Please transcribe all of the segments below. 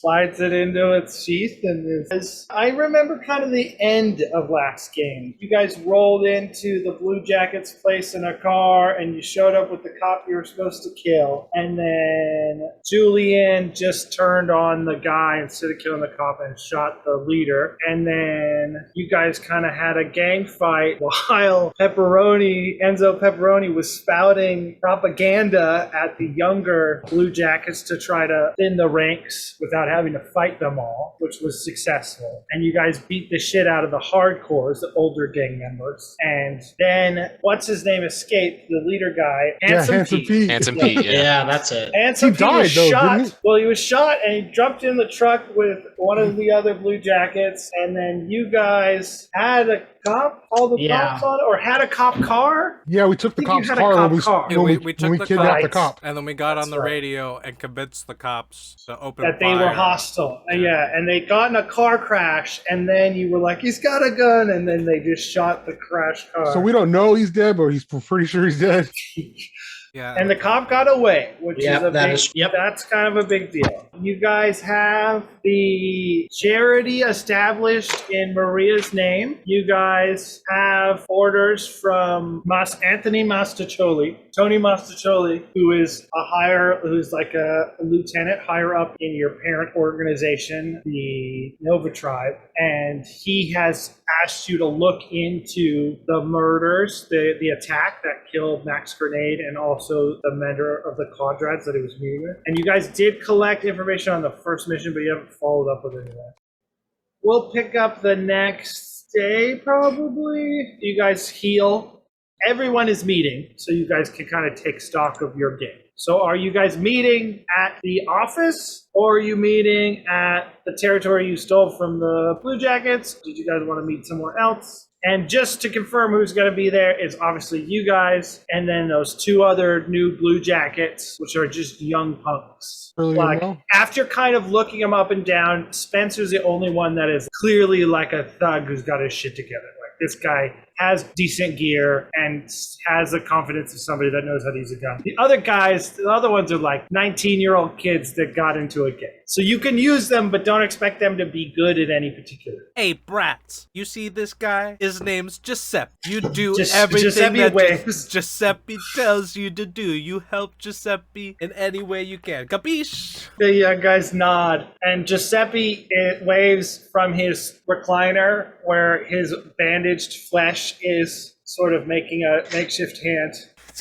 slides it into its sheath, and I remember kind of the end of last game. You guys rolled into the Blue Jackets' place in a car, and you showed up with the cop you were supposed to kill, and then Julian just turned on the guy instead of killing the cop and shot the leader, and then you guys kind of had a gang fight while Enzo Pepperoni was spouting propaganda at the younger Blue Jackets to try to thin the ranks without having to fight them all, which was successful. And you guys beat the shit out of the hardcores, the older gang members. And then, what's his name escaped, the leader guy, Handsome Pete. Handsome Pete, Yeah, that's it. Handsome Pete was shot. didn't he? Well, he was shot and he jumped in the truck with one of the other Blue Jackets. And then you guys had a cop, called the cops on it, or had a cop car? Yeah, we took the cop's car when we kidnapped the cop. And then we got on the radio and convinced the cops to open that fire. They were hostile. Yeah, and they got in a car crash, and then you were like, he's got a gun, and then they just shot the crash car. So we don't know he's dead, but he's pretty sure he's dead. Yeah. And the cop got away, which that's kind of a big deal. You guys have the charity established in Maria's name. You guys have orders from Tony Mastacholi, who's like a lieutenant higher up in your parent organization, the Nova Tribe, and he has asked you to look into the murders, the attack that killed Max Grenade and also the mentor of the Quadrats that he was meeting with. And you guys did collect information on the first mission, but you haven't followed up with it yet. We'll pick up the next day, probably. You guys heal. Everyone is meeting, so you guys can kind of take stock of your game. So are you guys meeting at the office, or are you meeting at the territory you stole from the Blue Jackets? Did you guys want to meet somewhere else? And just to confirm who's going to be there is obviously you guys, and then those two other new Blue Jackets, which are just young punks. After kind of looking them up and down, Spencer's the only one that is clearly like a thug who's got his shit together. Like, this guy has decent gear and has the confidence of somebody that knows how to use a gun. The other ones are like 19-year-old kids that got into a game. So you can use them, but don't expect them to be good at any particular. Hey, brats, you see this guy? His name's Giuseppe. You do everything that Giuseppe tells you to do. You help Giuseppe in any way you can. Capiche? The young guys nod, and Giuseppe waves from his recliner where his bandaged flesh is sort of making a makeshift hand,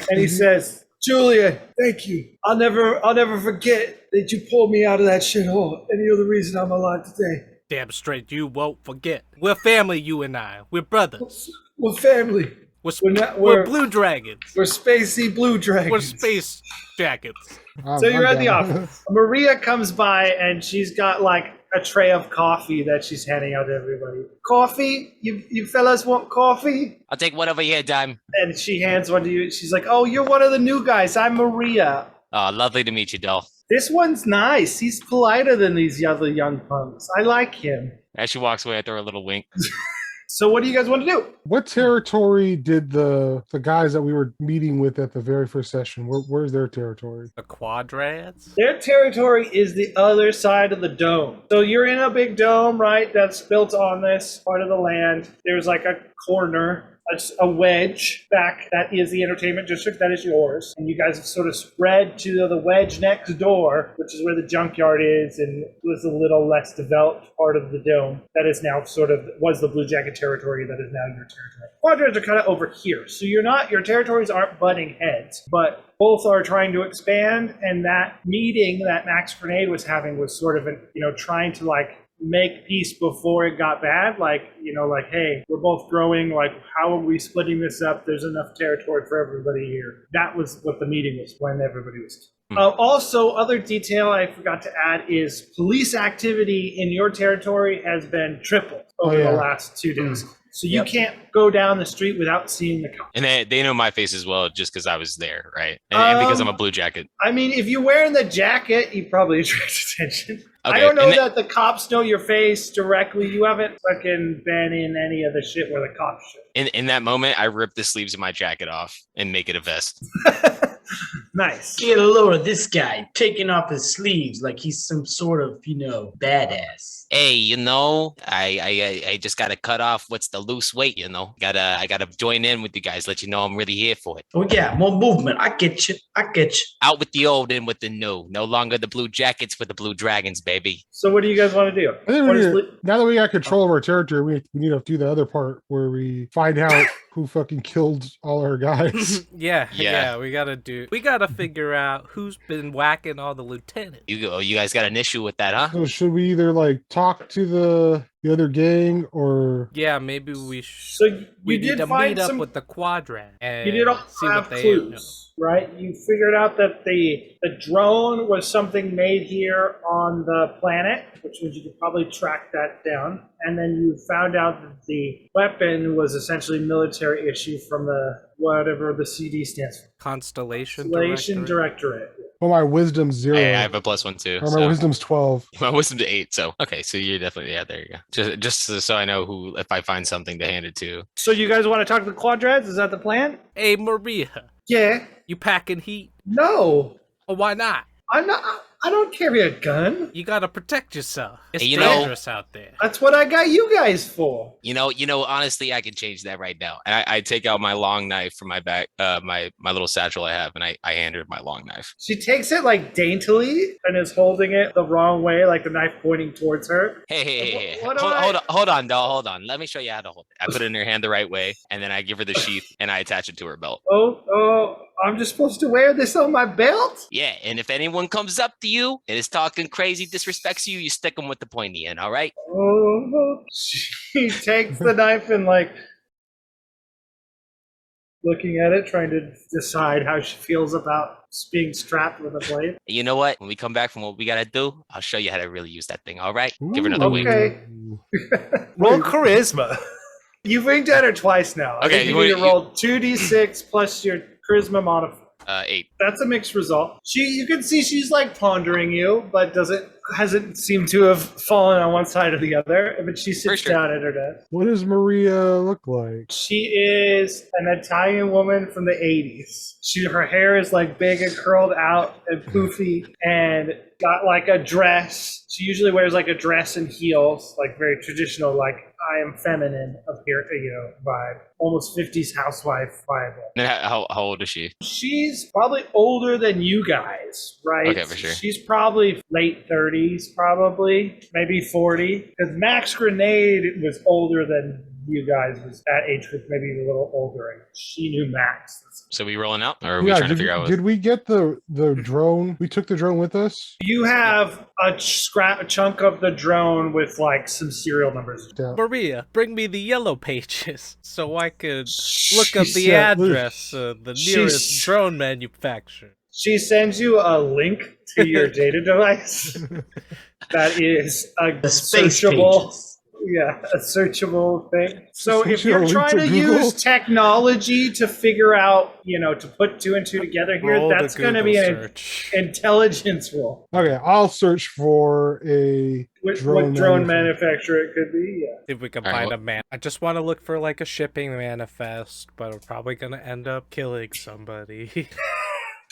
and he says, "Julia, thank you. I'll never forget that you pulled me out of that shithole, and you're the reason I'm alive today." Damn straight, you won't forget. We're family, you and I. We're brothers. We're family. We're blue dragons. We're spacey blue dragons. We're space jackets. So you're at the office. Maria comes by, and she's got like a tray of coffee that she's handing out to everybody. Coffee? You fellas want coffee? I'll take one over here, Dime. And she hands one to you. She's like, "Oh, you're one of the new guys. I'm Maria." Oh, lovely to meet you, doll. This one's nice. He's politer than these other young punks. I like him. As she walks away, I throw her a little wink. So what do you guys want to do? What territory did the guys that we were meeting with at the very first session, where's their territory? The Quadrats? Their territory is the other side of the dome. So you're in a big dome, right, that's built on this part of the land. There's like a corner, a wedge back that is the entertainment district, that is yours. And you guys have sort of spread to the wedge next door, which is where the junkyard is, and was a little less developed part of the dome that is now was the Blue Jacket territory that is now your territory. Quadrants are kind of over here. So your territories aren't butting heads, but both are trying to expand, and that meeting that Max Grenade was having was sort of trying to like make peace before it got bad, like, hey, we're both growing, like, how are we splitting this up? There's enough territory for everybody here. That was what the meeting was, when everybody was. Also, other detail I forgot to add is police activity in your territory has been tripled over the last 2 days. So you can't go down the street without seeing the cops. And they know my face as well, just because I was there, right? And because I'm a blue jacket. I mean, if you're wearing the jacket, you probably attract attention. Okay. I don't know that the cops know your face directly. You haven't fucking been in any of the shit where the cops should. In that moment, I rip the sleeves of my jacket off and make it a vest. Nice. Get a load of this guy taking off his sleeves like he's some sort of, badass. Hey, I just gotta cut off what's the loose weight, I gotta join in with you guys, let you know I'm really here for it. Oh yeah, more movement. I get you. Out with the old, in with the new. No longer the blue jackets with the blue dragons, baby. So what do you guys want to do? I think now that we got control of our territory, we need to do the other part where we find out who fucking killed all our guys. Yeah, we gotta figure out who's been whacking all the lieutenants. You guys got an issue with that, huh? So should we either talk to the other gang or maybe we So we you need did to find meet up some. with the quadrant and You did all see have what they clues, right? You figured out that the drone was something made here on the planet, which means you could probably track that down. And then you found out that the weapon was essentially military issue from the whatever the CD stands for. Constellation Directorate. well, my wisdom's 0. Hey, I have a +1 too. Or my wisdom's 12. My wisdom's 8. So okay, so you're definitely there you go. Just so I know who, if I find something to hand it to. So you guys want to talk to the quadrats? Is that the plan? Hey, Maria, Yeah. you packing heat? No. Or why not? I'm not. I don't carry a gun. You gotta protect yourself. It's Hey, dangerous out there. That's what I got you guys for. Honestly, I can change that right now. And I take out my long knife from my back, my little satchel I have, and I hand her my long knife. She takes it daintily and is holding it the wrong way, like the knife pointing towards her. Hey. What Hold on, doll. Hold on. Let me show you how to hold it. I put it in her hand the right way, and then I give her the sheath, and I attach it to her belt. Oh, I'm just supposed to wear this on my belt? Yeah, and if anyone comes up to you and is talking crazy, disrespects you, you stick them with the pointy end, all right? Oh, she takes the knife and looking at it, trying to decide how she feels about being strapped with a blade. You know what? When we come back from what we gotta do, I'll show you how to really use that thing, all right? Give her another week. Okay. Roll charisma. You've winked at her twice now. Okay, I think you need to roll 2d6 plus your charisma modifier. 8. That's a mixed result. You can see she's pondering you, but hasn't seemed to have fallen on one side or the other. But she sits down at her desk. What does Maria look like? She is an Italian woman from the 80s. Her hair is big and curled out and poofy and got a dress. She usually wears a dress and heels, very traditional, I am feminine vibe. Almost 50s housewife vibe. And how old is she? She's probably older than you guys, right? Okay, for sure. She's probably late 30s, probably, maybe 40. Because Max Grenade was older than you guys, was that age group, maybe a little older, and she knew Max. So we rolling out, or are we trying to figure out? Did we get the drone? We took the drone with us. You have a chunk of the drone with some serial numbers. Yeah. Maria, bring me the yellow pages so I could look up the said- address of the nearest drone manufacturer. She sends you a link to your data device that is The space searchable. pages. Yeah, a searchable thing. So if Essentially a you're link trying to to Google. use technology to figure out, to put 2 and 2 together here, Roll the that's going to be Google an search. intelligence roll. Okay, I'll search for a What drone drone manufacturer it could be, yeah. See if we can All right, find a man. I just want to look for a shipping manifest, but I'm probably gonna end up killing somebody. I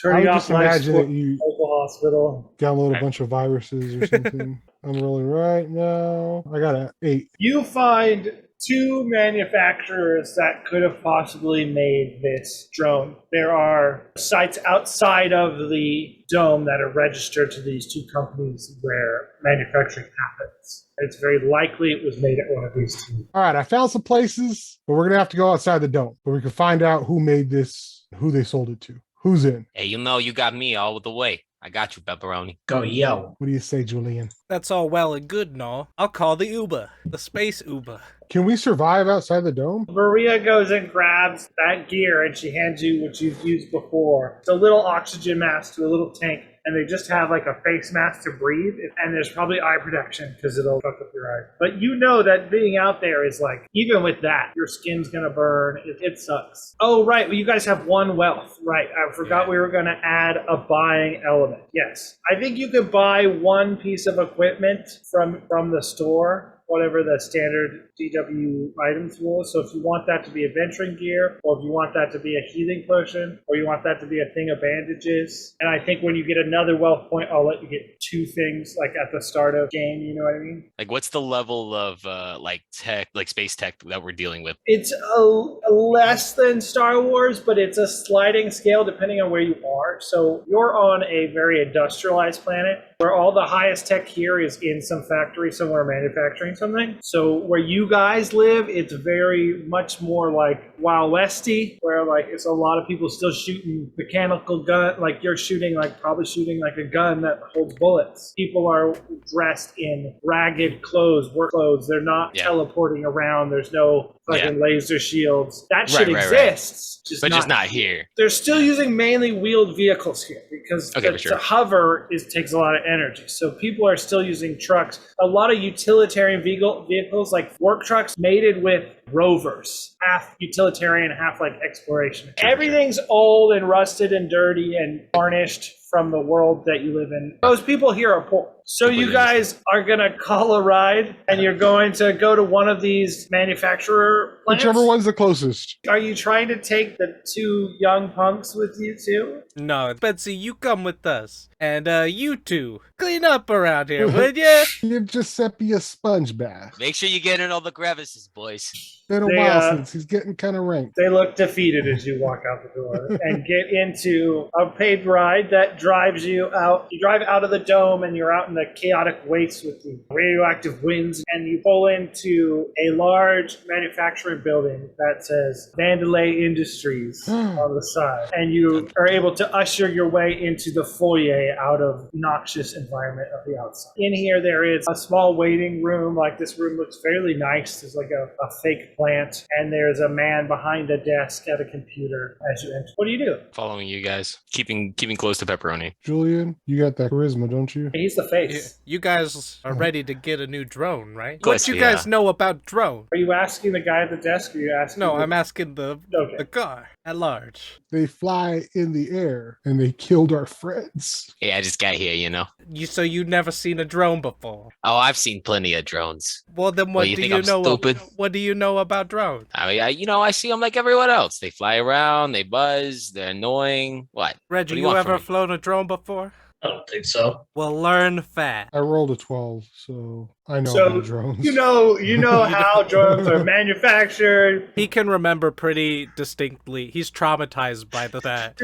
Turning would off just life imagine support that you local hospital. download a bunch of viruses or something. I'm rolling right now. I got an 8. You find 2 manufacturers that could have possibly made this drone. There are sites outside of the dome that are registered to these 2 companies where manufacturing happens. It's very likely it was made at one of these 2. All right, I found some places, but we're gonna have to go outside the dome. But we can find out who made this, who they sold it to, who's in. Hey, you got me all the way. I got you, pepperoni. Go, yo. What do you say, Julian? That's all well and good and all. I'll call the Uber, the space Uber. Can we survive outside the dome? Maria goes and grabs that gear and she hands you what you've used before. It's a little oxygen mask to a little tank, and they just have a face mask to breathe, and there's probably eye protection because it'll fuck up your eye. But you know that being out there is even with that, your skin's gonna burn. It sucks. Oh, right. Well, you guys have 1 wealth. Right. I forgot we were gonna add a buying element. Yes. I think you could buy 1 piece of equipment from the store whatever the standard DW items was. So if you want that to be adventuring gear, or if you want that to be a healing potion, or you want that to be a thing of bandages. And I think when you get another wealth point, I'll let you get 2 things like at the start of game, you know what I mean? Like, what's the level of like tech, like space tech that we're dealing with? It's a less than Star Wars, but it's a sliding scale depending on where you are. So you're on a very industrialized planet where all the highest tech here is in some factory somewhere manufacturing something. So where you guys live, it's very much more like Wild Westy, where like it's a lot of people still shooting mechanical gun, like you're shooting like probably shooting like a gun that holds bullets. People are dressed in ragged clothes, work clothes. They're not teleporting around. There's no fucking laser shields. That shit exists. Just not here. They're still using mainly wheeled vehicles here because to hover takes a lot of energy. So people are still using trucks. A lot of utilitarian vehicles like work trucks mated with rovers, half utilitarian, half like exploration. Everything's old and rusted and dirty and tarnished from the world that you live in. Those people here are poor. So you guys are going to call a ride and you're going to go to one of these manufacturer plants? Whichever one's the closest. Are you trying to take the 2 young punks with you too? No, Betsy, you come with us. And you two, clean up around here, would ya? Give Giuseppe a sponge bath. Make sure you get in all the crevices, boys. Been a while since he's getting kind of ranked. They look defeated as you walk out the door and get into a paid ride that drives you out. You drive out of the dome and you're out in the chaotic wastes with the radioactive winds, and you pull into a large manufacturing building that says Vandalay Industies on the side. And you are able to usher your way into the foyer out of noxious environment of the outside. In here, there is a small waiting room. Like, this room looks fairly nice. There's like a fake plant, and there's a man behind a desk at a computer as you enter. What do you do? Following you guys, keeping close to Pepperoni. Julian, you got that charisma, don't you? He's the face. You guys are ready to get a new drone, right? Course, What you guys know about drone? Are you asking the guy at the desk, or are you asking? No, I'm asking the car at large. They fly in the air, and they killed our friends. Yeah, I just got here, you know. So you've never seen a drone before? Oh, I've seen plenty of drones. Well, then what do you know? Stupid? What do you know about drones? I mean, I see them like everyone else. They fly around, they buzz, they're annoying. What? Reggie, What do you want ever from me? flown a drone before? I don't think so. Well, learn fast. I rolled a 12, so I know So, about drones. you know how drones are manufactured. He can remember pretty distinctly. He's traumatized by that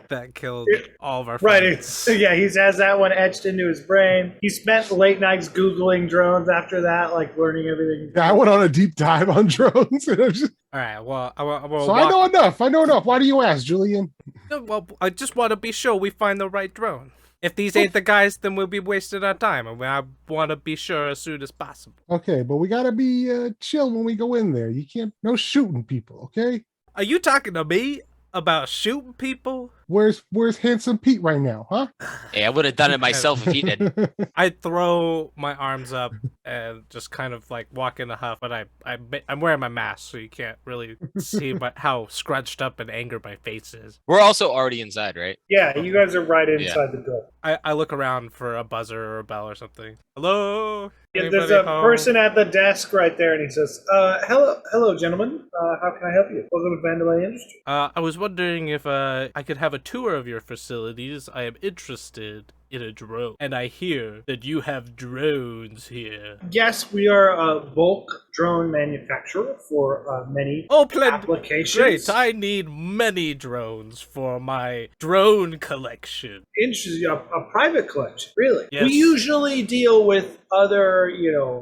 that killed all of our friends. Right. He has that one etched into his brain. He spent late nights Googling drones after that, like learning everything. Yeah, I went on a deep dive on drones. And All right. Well, I know enough. I know enough. Why do you ask, Julian? Well, I just want to be sure we find the right drone. If these ain't the guys, then we'll be wasting our time. I mean, I want to be sure as soon as possible. Okay, but we gotta be chill when we go in there. You can't, no shooting people, okay? Are you talking to me about shooting people? Where's Handsome Pete right now, huh? Hey, I would have done it myself if he did. I throw my arms up and just kind of like walk in a huff, but I'm wearing my mask, so you can't really see how scrunched up and angered my face is. We're also already inside, right? Yeah, you guys are right inside the door. I look around for a buzzer or a bell or something. Hello? Yeah, there's a person at the desk right there, and he says, hello, gentlemen. How can I help you? Welcome to Vandalay Industries. I was wondering if I could have a tour of your facilities. I am interested in a drone, and I hear that you have drones here. Yes, we are a bulk drone manufacturer for many applications. Great, I need many drones for my drone collection. Interesting, a private collection, really. Yes. We usually deal with other,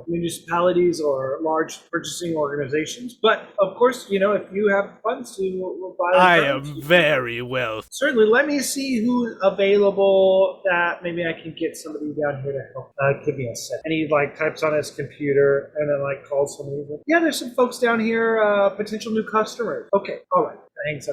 municipalities or large purchasing organizations. But of course, if you have funds to, we'll buy. I am very wealthy. Certainly. Let me see who's available. That maybe I can get somebody down here to help. Give me a sec. And he types on his computer and then calls somebody. Yeah, there's some folks down here. Potential new customers. Okay. All right. Thanks.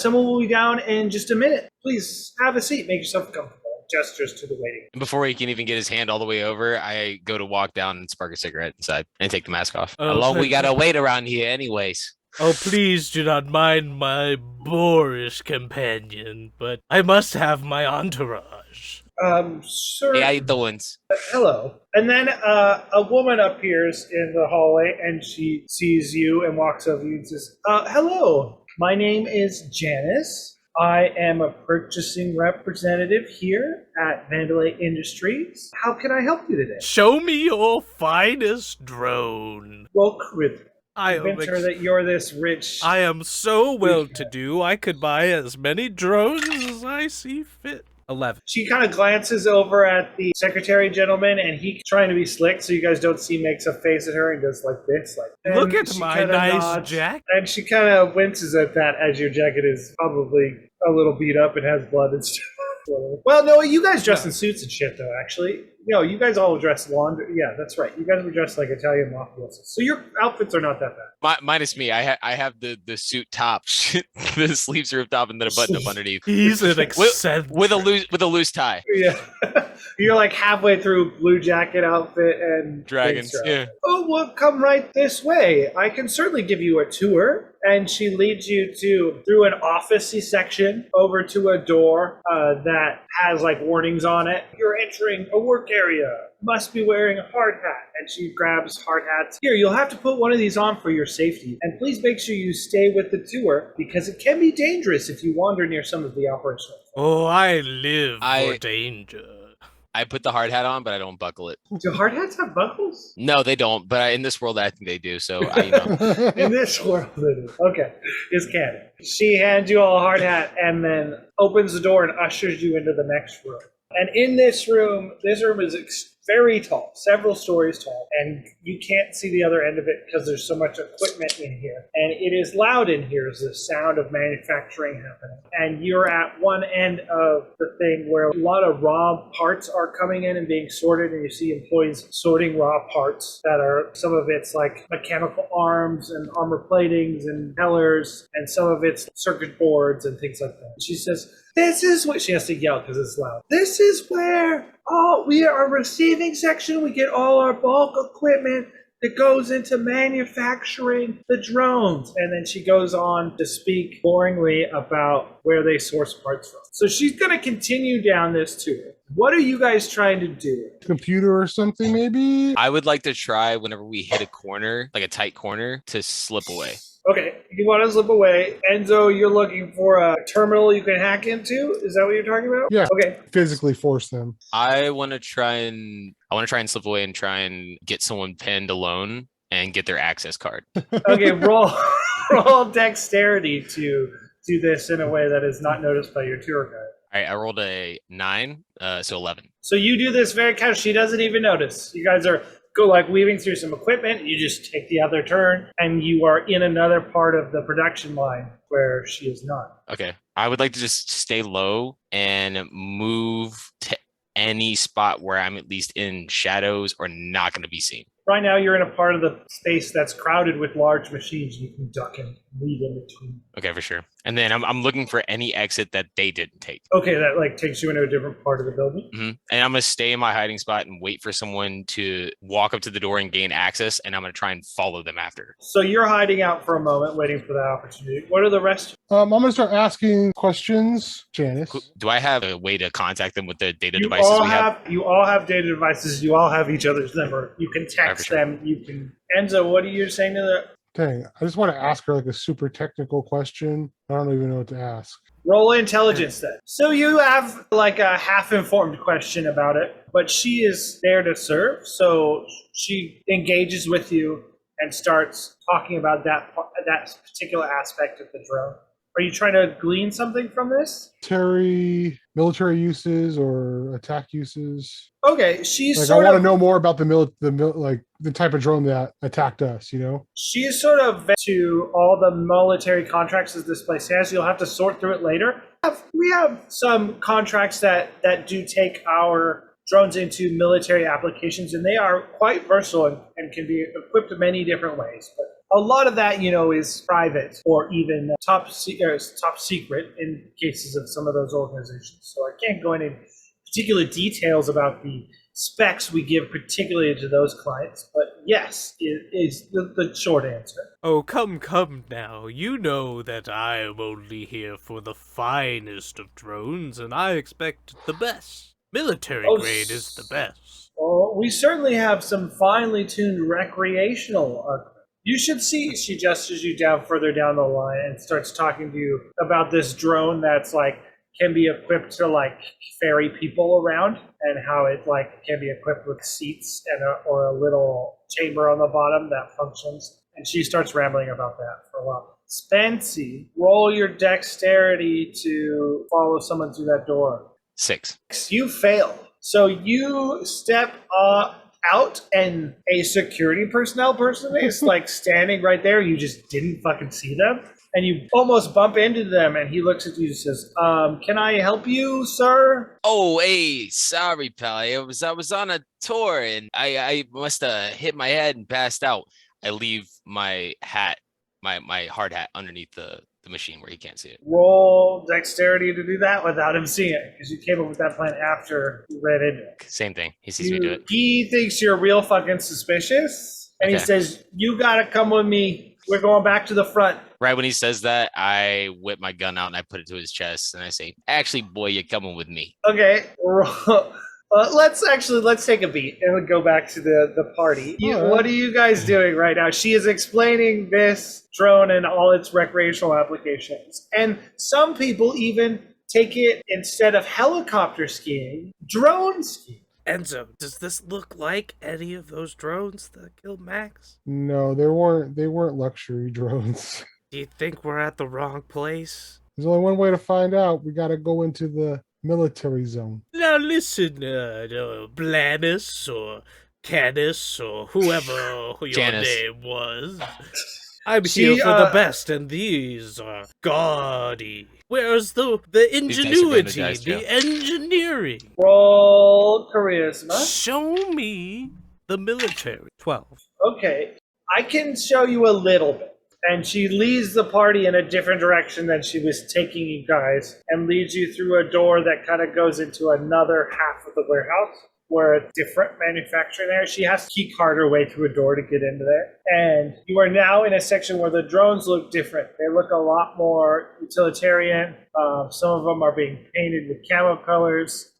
Someone will be down in just a minute. Please have a seat. Make yourself comfortable. Gestures to the waiting. Before he can even get his hand all the way over, I go to walk down and spark a cigarette inside and take the mask off. How long we gotta wait around here anyways? Oh, please do not mind my boorish companion, but I must have my entourage. Sir, Hey, I eat the ones. hello. And then a woman appears in the hallway, and she sees you and walks over to you and says, hello, my name is Janice. I am a purchasing representative here at Vandalay Industries. How can I help you today? Show me your finest drone. Roll charisma. I Convince her that you're this rich. I am so well-to-do, I could buy as many drones as I see fit. 11. She kind of glances over at the secretary gentleman, and he trying to be slick so you guys don't see, makes a face at her and goes like this, like, Look and at she my kinda nice nods, jacket. and she kind of winces at that as your jacket is probably a little beat up and has blood and stuff. Well, no, you guys dress in suits and shit, though, actually. No, you guys all dress laundry. Yeah, that's right. You guys were dressed like Italian mafia. So your outfits are not that bad. Minus me. I have the suit top, the sleeves ripped off, and then a button up underneath. He's an eccentric. With a loose tie. Yeah. You're like halfway through blue jacket outfit and Dragons. gangster Yeah. outfit. Oh, well, come right this way. I can certainly give you a tour. And she leads you through an office-y section over to a door that has like warnings on it. You're entering a work area. Must be wearing a hard hat. And she grabs hard hats. Here, you'll have to put one of these on for your safety. And please make sure you stay with the tour because it can be dangerous if you wander near some of the operational. Oh, I live for danger. I put the hard hat on, but I don't buckle it. Do hard hats have buckles? No, they don't. But in this world, I think they do. So, you know. In this world, it is. Okay, it's canon. She hands you all a hard hat and then opens the door and ushers you into the next room. And in this room is very tall, several stories tall, and you can't see the other end of it because there's so much equipment in here. And it is loud in here, is the sound of manufacturing happening. And you're at one end of the thing where a lot of raw parts are coming in and being sorted, and you see employees sorting raw parts that are, some of it's like mechanical arms and armor platings and pillars, and some of it's circuit boards and things like that. She says, this is what, she has to yell because it's loud. This is where we are a receiving section. We get all our bulk equipment that goes into manufacturing the drones. And then she goes on to speak boringly about where they source parts from. So she's going to continue down this tour. What are you guys trying to do? Computer or something, maybe? I would like to try whenever we hit a corner, like a tight corner, to slip away. Okay, you want to slip away. Enzo, you're looking for a terminal you can hack into? Is that what you're talking about? Yeah. Okay. Physically force them. I want to try and slip away and try and get someone pinned alone and get their access card. Okay, roll dexterity to do this in a way that is not noticed by your tour guide. All right, I rolled a 9, so 11. So you do this very casual. She doesn't even notice. You guys are like weaving through some equipment. You just take the other turn, and you are in another part of the production line where she is not. Okay, I would like to just stay low and move to any spot where I'm at least in shadows or not going to be seen. Right now, you're in a part of the space that's crowded with large machines. You can duck and weave in between. Okay, for sure. And then I'm looking for any exit that they didn't take. Okay, that like takes you into a different part of the building. Mm-hmm. And I'm going to stay in my hiding spot and wait for someone to walk up to the door and gain access, and I'm going to try and follow them after. So you're hiding out for a moment, waiting for that opportunity. What are the rest? I'm going to start asking questions, Janice. Do I have a way to contact them with the data devices we have? You all have data devices. You all have each other's number. You can text them. You can. Enzo, what are you saying to the? Dang, I just want to ask her like a super technical question. I don't even know what to ask. Roll intelligence then. So you have like a half-informed question about it, but she is there to serve. So she engages with you and starts talking about that particular aspect of the drone. Are you trying to glean something from this? Military uses or attack uses. Okay, she's like, sort I want of to know more about the type of drone that attacked us. You know, she is sort of to all the military contracts that this place has. You'll have to sort through it later. We have some contracts that do take our drones into military applications, and they are quite versatile and can be equipped in many different ways. But a lot of that, is private or even top secret in cases of some of those organizations. So I can't go into particular details about the specs we give particularly to those clients. But yes, it is the short answer. Oh, come now. You know that I am only here for the finest of drones, and I expect the best. Military grade is the best. Well, we certainly have some finely tuned recreational. You should see. She gestures you down further down the line and starts talking to you about this drone that's like can be equipped to like ferry people around, and how it like can be equipped with seats and or a little chamber on the bottom that functions. And she starts rambling about that for a while. Spency, roll your dexterity to follow someone through that door. 6. You fail. So you step out, and a security personnel person is like standing right there. You just didn't fucking see them. And you almost bump into them, and he looks at you and says, can I help you, sir? Oh, hey, sorry, pal. I was on a tour, and I must have hit my head and passed out. I leave my hat, my hard hat underneath the machine where he can't see it. Roll dexterity to do that without him seeing it, because you came up with that plan after you ran into it. Same thing. He sees me do it. He thinks you're real fucking suspicious, and he says, you gotta come with me. We're going back to the front. Right when he says that, I whip my gun out and I put it to his chest, and I say, actually, boy, you're coming with me. Okay. Let's take a beat and we'll go back to the party. What are you guys doing right now? She is explaining this drone and all its recreational applications. And some people even take it, instead of helicopter skiing, drone skiing. Enzo, does this look like any of those drones that killed Max? No, they weren't luxury drones. Do you think we're at the wrong place? There's only one way to find out. We got to go into the military zone. Now listen, Blannis or Canis or whoever your name was. I'm here for the best, and these are gaudy. Where's the ingenuity, the engineering? Roll charisma. Show me the military. 12. Okay, I can show you a little bit. And she leads the party in a different direction than she was taking you guys, and leads you through a door that kind of goes into another half of the warehouse, where a different manufacturer there. She has to key card her way through a door to get into there. And you are now in a section where the drones look different. They look a lot more utilitarian. Some of them are being painted with camo colors.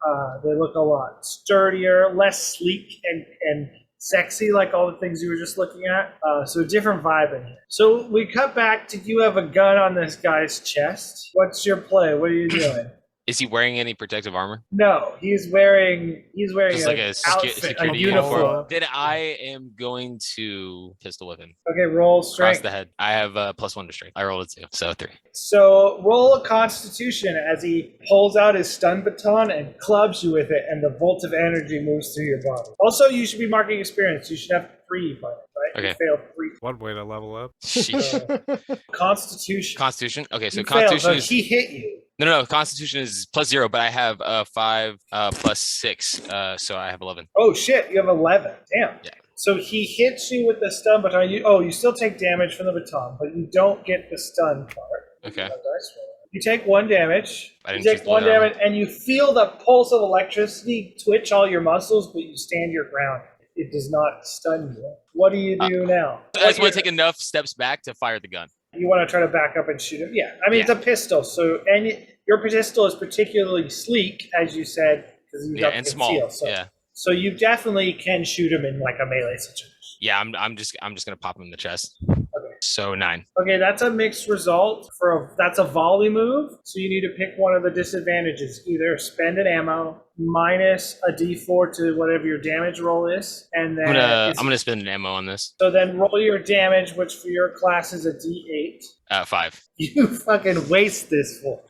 They look a lot sturdier, less sleek and sexy, like all the things you were just looking at. So a different vibe in here. So we cut back to you have a gun on this guy's chest. What's your play? What are you doing? Is he wearing any protective armor? No, he's wearing just like a outfit, security uniform. Then I am going to pistol whip him. Okay, roll strength. Across the head. I have a +1 to strength. I rolled a 2, so 3. So roll a Constitution as he pulls out his stun baton and clubs you with it, and the volt of energy moves through your body. Also, you should be marking experience. You should have 3 by it, right? Okay. You failed 3. One way to level up. Constitution. Constitution. Okay, so You Constitution failed, is he hit you. no. Constitution is +0, but I have 5 +6, so I have 11. Oh shit, you have 11. Damn. Yeah. So he hits you with the stun baton. You still take damage from the baton, but you don't get the stun part. Okay. You take 1 damage. I didn't You take choose 1 blood armor. damage, and you feel the pulse of electricity twitch all your muscles, but you stand your ground. It does not stun you. What do you do now? I just want to take enough steps back to fire the gun. You want to try to back up and shoot him? Yeah. I mean, it's a pistol, so your pistol is particularly sleek, as you said, because you got and conceal, small. So you definitely can shoot him in like a melee situation. Yeah, I'm just gonna pop him in the chest. Okay. So 9. Okay, that's a mixed result that's a volley move. So you need to pick one of the disadvantages. Either spend an ammo, minus a d4 to whatever your damage roll is, and then I'm gonna spend an ammo on this. So then roll your damage, which for your class is a d8. 5. You fucking waste this fool.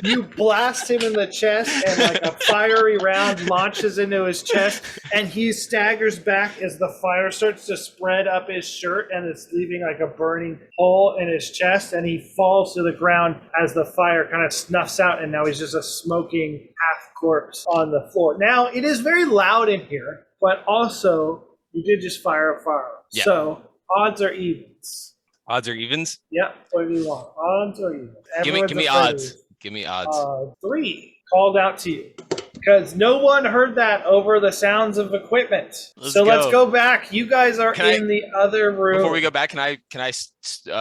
You blast him in the chest, and like a fiery round launches into his chest, and he staggers back as the fire starts to spread up his shirt, and it's leaving like a burning hole in his chest, and he falls to the ground as the fire kind of snuffs out, and now he's just a smoking half corpse on the floor. Now, it is very loud in here, but also you did just fire a firearm. Yeah. So odds are evens. Odds or evens? Yep. What do you want? Odds or evens? Give me odds. Give me odds. 3 called out to you. Because no one heard that over the sounds of equipment. Let's Let's go. go back. You guys are Can I- in the other room. Before we go back, can I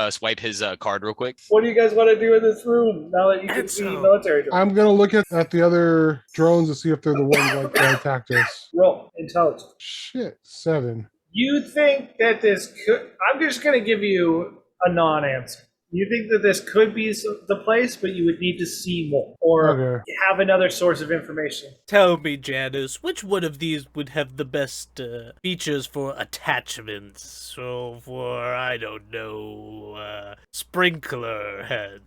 swipe his card real quick? What do you guys want to do in this room now that you can see Enzo. military drones? I'm gonna look at the other drones to see if they're the ones like that attacked us. Roll intelligence. Shit, 7. You think that this could... I'm just going to give you a non-answer. You think that this could be the place, but you would need to see more or Okay. have another source of information. Tell me, Janice, which one of these would have the best features for attachments? So for, I don't know, sprinkler head.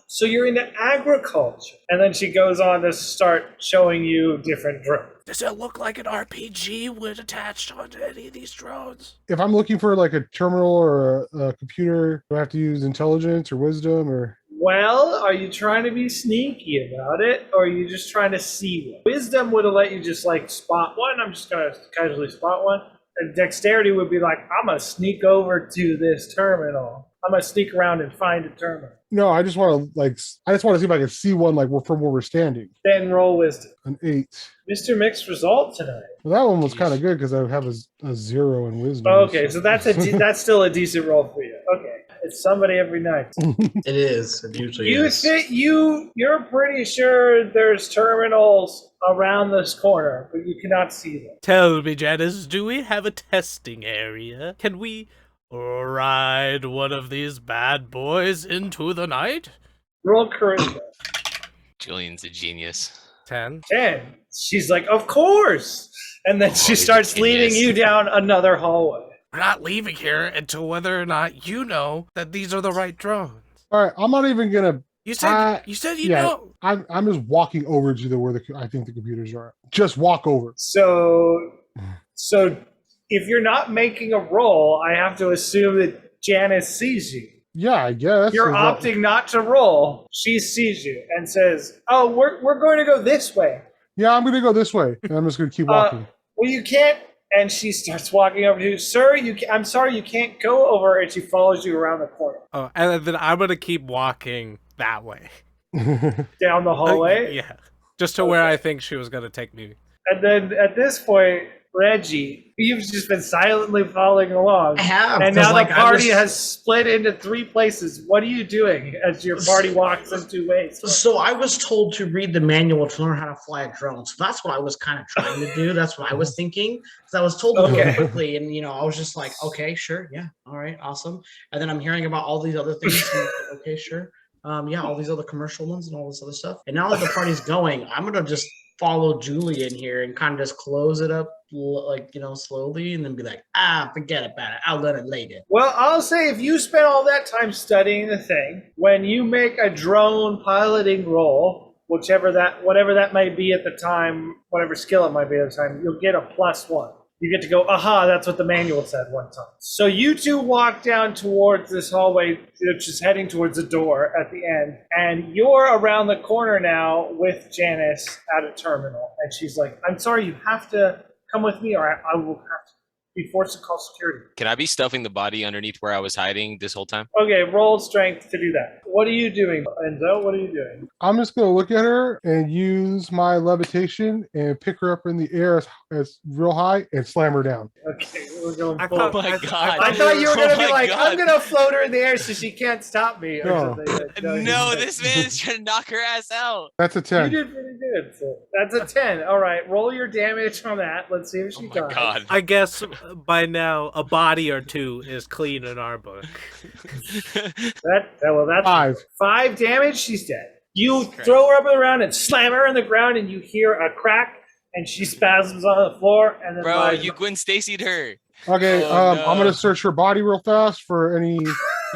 So you're into agriculture. And then she goes on to start showing you different drones. Does it look like an RPG would attach onto any of these drones? If I'm looking for like a terminal or a computer, do I have to use intelligence or wisdom or? Well, are you trying to be sneaky about it, or are you just trying to see one? Wisdom would have let you just like spot one. I'm just going to casually spot one. And dexterity would be like, I'm going to sneak over to this terminal. I'm going to sneak around and find a terminal. No, I just want to I just want to see if I can see one like from where we're standing. Then roll wisdom. An 8. Mr. Mixed result tonight. Well, that one was kind of good because I have a 0 in wisdom. Okay, so that's that's still a decent roll for you. Okay, it's somebody every night. It is. It usually is. You're pretty sure there's terminals around this corner, but you cannot see them. Tell me, Janice, do we have a testing area? Can we ride one of these bad boys into the night? Roll charisma. Julian's a genius. 10. 10. She's like, of course. And then she he's a starts leading genius. you down another hallway. We're not leaving here until whether or not you know that these are the right drones. All right, I'm not even gonna. You said you yeah. know. I'm just walking over to where I think the computers are. Just walk over. So if you're not making a roll, I have to assume that Janice sees you. Yeah, I guess. You're Is that- opting not to roll. She sees you and says, "Oh, we're going to go this way." Yeah, I'm gonna go this way, and I'm just gonna keep walking. Well, you can't. And she starts walking over to you, sir. I'm sorry, you can't go over. And she follows you around the corner, Oh, and then I'm gonna keep walking that way. down the hallway. Yeah, just to where I think she was gonna take me. And then at this point, Reggie, you've just been silently following along. I have. And 'cause, now like, the I party was- has split into 3 places. What are you doing as your party walks in 2 ways? So I was told to read the manual to learn how to fly a drone. So that's what I was kind of trying to do. That's what I was thinking. Because I was told to do Okay. it quickly, and I was just like, okay, sure, yeah, all right, awesome. And then I'm hearing about all these other things. And I'm like, okay, sure, yeah, all these other commercial ones and all this other stuff. And now that the party's going, I'm gonna just follow Julie in here and kind of just close it up, like slowly, and then be like, forget about it. I'll learn it later. Well, I'll say if you spend all that time studying the thing, when you make a drone piloting roll, whatever that might be at the time, whatever skill it might be at the time, you'll get a +1. You get to go, aha, that's what the manual said one time. So you two walk down towards this hallway, which is heading towards the door at the end, and you're around the corner now with Janice at a terminal. And she's like, I'm sorry, you have to come with me or I will have to be forced to call security. Can I be stuffing the body underneath where I was hiding this whole time? Okay, roll strength to do that. What are you doing, Enzo? What are you doing? I'm just gonna look at her and use my levitation and pick her up in the air as real high and slam her down. Okay, we're going I full. thought- Oh my God. I thought you were Oh going to my be like, I'm God. going to float her in the air so she can't stop me. Or No. something. No, this man's trying to knock her ass out. That's a You 10. did pretty good. So that's a 10. All right, roll your damage on that. Let's see if Oh she my dies. God. I guess by now a body or two is clean in our book. That's 5. 5 damage. She's dead. You Correct. throw her up around and slam her in the ground, and you hear a crack, and she spasms on the floor, and then Bro, lies- you Gwen Stacy'd her. Okay, Oh, no. I'm gonna search her body real fast for any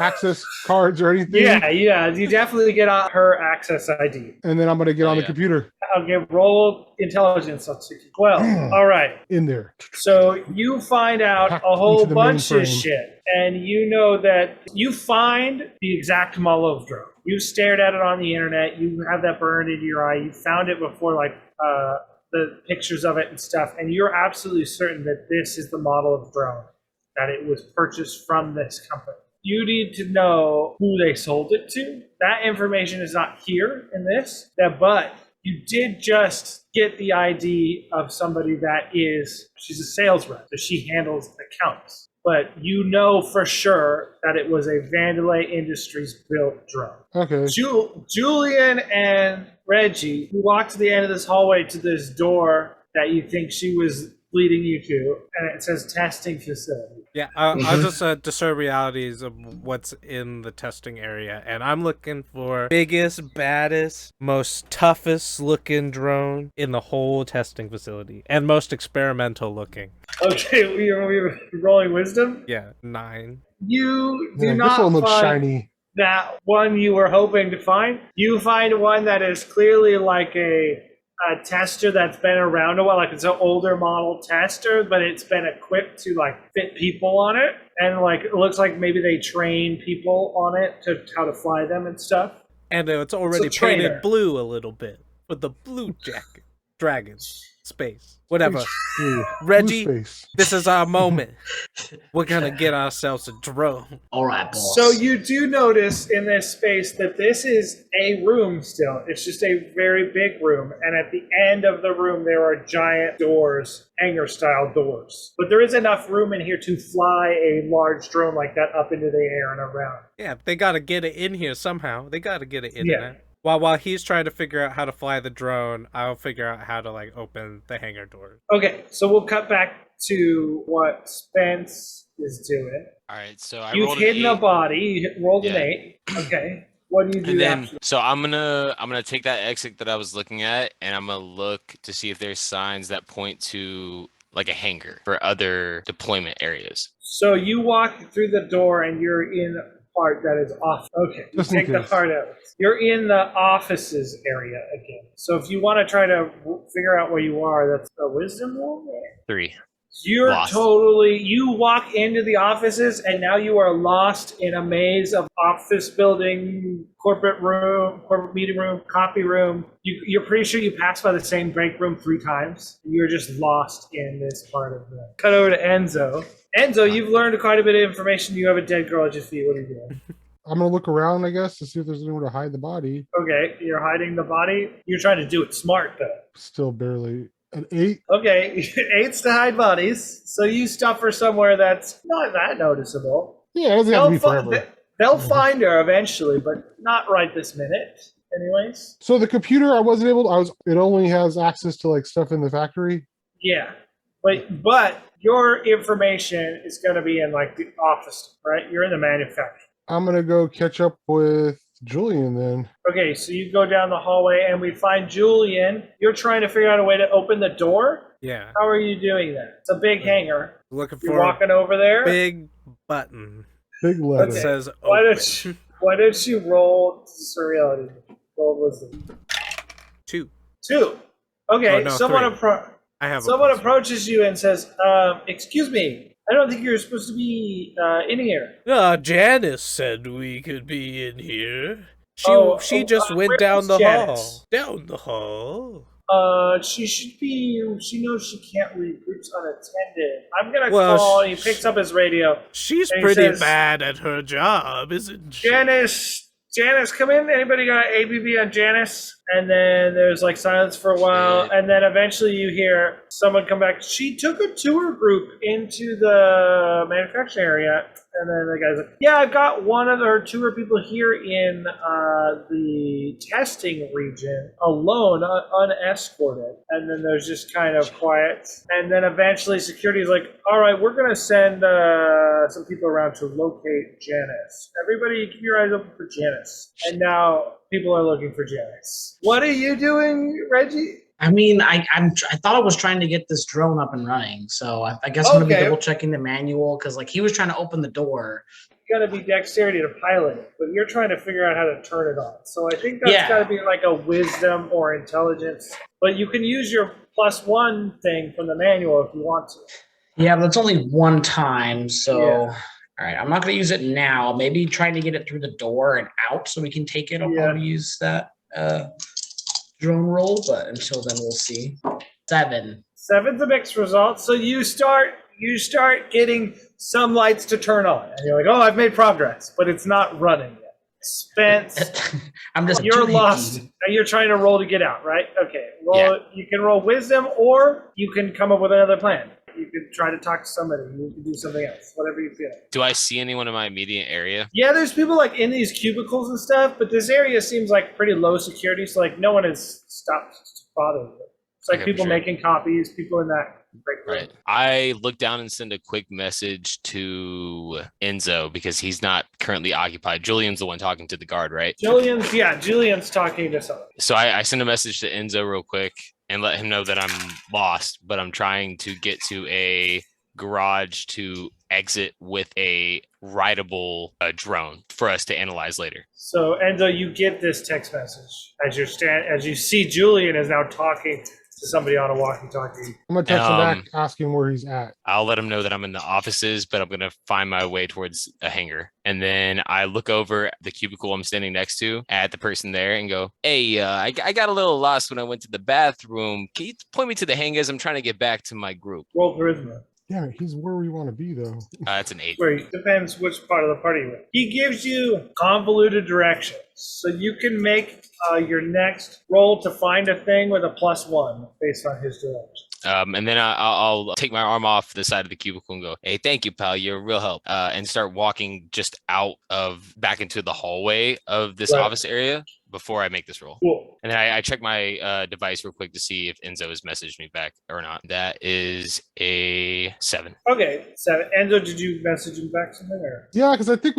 access cards or anything. Yeah, you definitely get on her access ID. And then I'm gonna get Oh, on the yeah. computer Okay, roll intelligence. Let's see. 12. All right. in there. So you find out Hacked a whole into the bunch of mainframe. shit, and you know that you find the exact Molov drone. You stared at it on the internet. You have that burned into your eye. You found it before, like the pictures of it and stuff, and you're absolutely certain that this is the model of drone, that it was purchased from this company. You need to know who they sold it to. That information is not here in this, but You did just get the ID of somebody she's a sales rep, so she handles accounts. But you know for sure that it was a Vandalay Industries built drone. Okay. Julian and Reggie, you walked to the end of this hallway to this door that you think she was leading you to, and it says testing facility. Yeah, I'll just discern realities of what's in the testing area, and I'm looking for biggest, baddest, most toughest looking drone in the whole testing facility, and most experimental looking. Okay, we're rolling wisdom. Yeah, 9. You do Yeah, not this one looks find shiny. that one you were hoping to find. You find one that is clearly like a tester that's been around a while, like it's an older model tester, but it's been equipped to like fit people on it, and like it looks like maybe they train people on it to how to fly them and stuff. And it's already It's a trainer. painted blue a little bit with the blue jacket. Dragon. Space. Whatever. Ooh, Reggie, blue space. this is our moment. We're gonna get ourselves a drone. All right, boss. So you do notice in this space that this is a room still. It's just a very big room. And at the end of the room, there are giant doors, hangar-style doors. But there is enough room in here to fly a large drone like that up into the air and around. Yeah, they gotta get it in here somehow. They gotta get it in Yeah. there. While he's trying to figure out how to fly the drone, I'll figure out how to like open the hangar doors. Okay, so we'll cut back to what Spence is doing. All right, so I You've rolled hidden an a 8. body. You rolled an Yeah. 8. Okay. What do you do And then, after? so I'm gonna take that exit that I was looking at, and I'm gonna look to see if there's signs that point to like a hangar for other deployment areas. So you walk through the door and you're in a part that is off. Okay, you Just in take the case. part out. You're in the offices area again. So if you want to try to figure out where you are, that's a wisdom roll. 3. You're Lost. you walk into the offices and now you are lost in a maze of office building, corporate room, corporate meeting room, copy room. You're pretty sure you passed by the same break room 3 times. You're just lost in this part of the... Cut over to Enzo. Enzo, you've learned quite a bit of information. You have a dead girl at your feet. What are you doing? I'm gonna look around, I guess, to see if there's anywhere to hide the body. Okay, you're hiding the body. You're trying to do it smart, though. Still barely an 8. Okay, 8's to hide bodies. So you stuff her somewhere that's not that noticeable. Yeah, it doesn't have to be forever. They'll find her eventually, but not right this minute. Anyways. So the computer, I wasn't able to, it only has access to like stuff in the factory. Yeah. But your information is going to be in like the office, right? You're in the manufacturing. I'm gonna go catch up with Julian then. Okay, so you go down the hallway and we find Julian. You're trying to figure out a way to open the door? Yeah. How are you doing that? It's a big hangar. Looking You're for walking over there? a big button Big letter. that says Why open. don't you roll surreality? Roll wisdom. 2. 2. Okay, Oh, no, someone 3. I have someone a plus. approaches you and says, excuse me, I don't think you're supposed to be in here. Janice said we could be in here. She just went where down is the Janice? hall. Down the hall. She should be, she knows she can't leave groups unattended. I'm gonna Well, call, and he picks up his radio. She's And he pretty says, bad at her job, isn't she? Janice, come in. Anybody got ABB on Janice? And then there's like silence for a while, and then eventually you hear someone come back. She took a tour group into the manufacturing area, and then the guy's like, "Yeah, I've got one of our tour people here in the testing region alone, unescorted." And then there's just kind of quiet, and then eventually security's like, "All right, we're gonna send some people around to locate Janice. Everybody, keep your eyes open for Janice." And now people are looking for Janice. What are you doing, Reggie? I mean, I thought I was trying to get this drone up and running, so I guess I'm gonna be Okay. double checking the manual because like he was trying to open the door. You gotta be dexterity to pilot it, but you're trying to figure out how to turn it on. So I think that's Yeah. gotta be like a wisdom or intelligence. But you can use your +1 thing from the manual if you want to. Yeah, but it's only one time, so Yeah. all right, I'm not gonna use it now. Maybe trying to get it through the door and out so we can take it. I'll Yeah. probably use that drone roll, but until then we'll see. 7. 7's a mixed result. So you start getting some lights to turn on. And you're like, oh, I've made progress, but it's not running yet. Spence, I'm just you're too lost. hicky. You're trying to roll to get out, right? Okay. Roll. You can roll wisdom, or you can come up with another plan. You could try to talk to somebody. You can do something else. Whatever you feel. Do I see anyone in my immediate area? Yeah, there's people like in these cubicles and stuff, but this area seems like pretty low security, so like no one has stopped bothering you. It's like Okay, for people sure. making copies, people in that break room. Right. I look down and send a quick message to Enzo because he's not currently occupied. Julian's the one talking to the guard, right? Julian's talking to someone. So I send a message to Enzo real quick and let him know that I'm lost, but I'm trying to get to a garage to exit with a rideable drone for us to analyze later. So Enzo, you get this text message as you see Julian is now talking to somebody on a walkie-talkie. I'm gonna text him back, ask him where he's at. I'll let him know that I'm in the offices, but I'm gonna find my way towards a hangar. And then I look over the cubicle I'm standing next to at the person there and go, "Hey, I got a little lost when I went to the bathroom. Can you point me to the hangars? I'm trying to get back to my group." Roll charisma. Yeah, he's where we want to be though. That's an 8. Where depends which part of the party you're in. He gives you convoluted directions, so you can make your next roll to find a thing with a +1 based on his directions. And then I'll take my arm off the side of the cubicle and go, "Hey, thank you, pal. You're a real help." And start walking just back into the hallway of this office area before I make this roll. Cool. And then I check my device real quick to see if Enzo has messaged me back or not. That is a 7. Okay, 7. Enzo, did you message him back something or? Yeah, because I think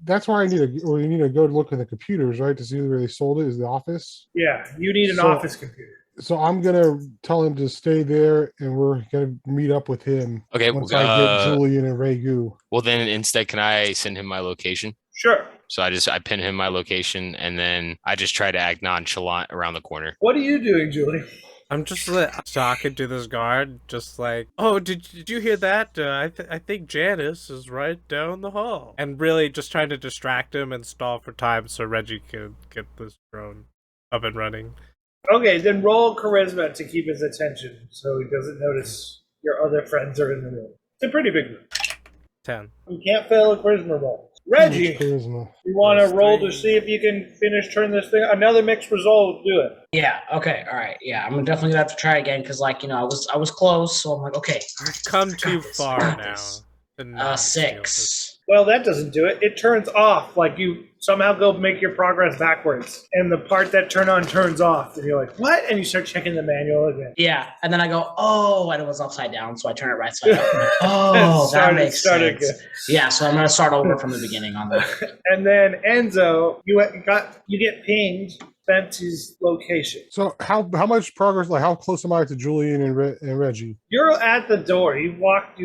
that's why we need to go look at the computers, right? To see where they sold it, is the office. Yeah, you need an office computer. So I'm gonna tell him to stay there, and we're gonna meet up with him. Okay. Once I get Julian and Ragu. Well, then instead, can I send him my location? Sure. So I pin him my location, and then I just try to act nonchalant around the corner. What are you doing, Julie? I'm just talking to this guard, just like, "Oh, did you hear that? I think Janice is right down the hall," and really just trying to distract him and stall for time so Reggie can get this drone up and running. Okay, then roll charisma to keep his attention so he doesn't notice your other friends are in the room. It's a pretty big room. 10. You can't fail a charisma roll. Reggie, Charisma. you want to roll to see if you can turn this thing? Another mixed result, do it. Yeah. Okay. All right. Yeah. I'm definitely gonna have to try again because, like, I was close, so I'm like, okay. You've come too this, far got now. this. to not steal this. 6. Well, that doesn't do it. It turns off. Like you somehow go make your progress backwards. And the part that turned on turns off. And you're like, what? And you start checking the manual again. Yeah, and then I go, oh, and it was upside down, so I turn it right side up. Like, oh, that makes sense. Again. Yeah, so I'm gonna start over from the beginning on that. And then Enzo, you get pinged Spency's location. So how much progress? Like how close am I to Julian and Reggie? You're at the door. You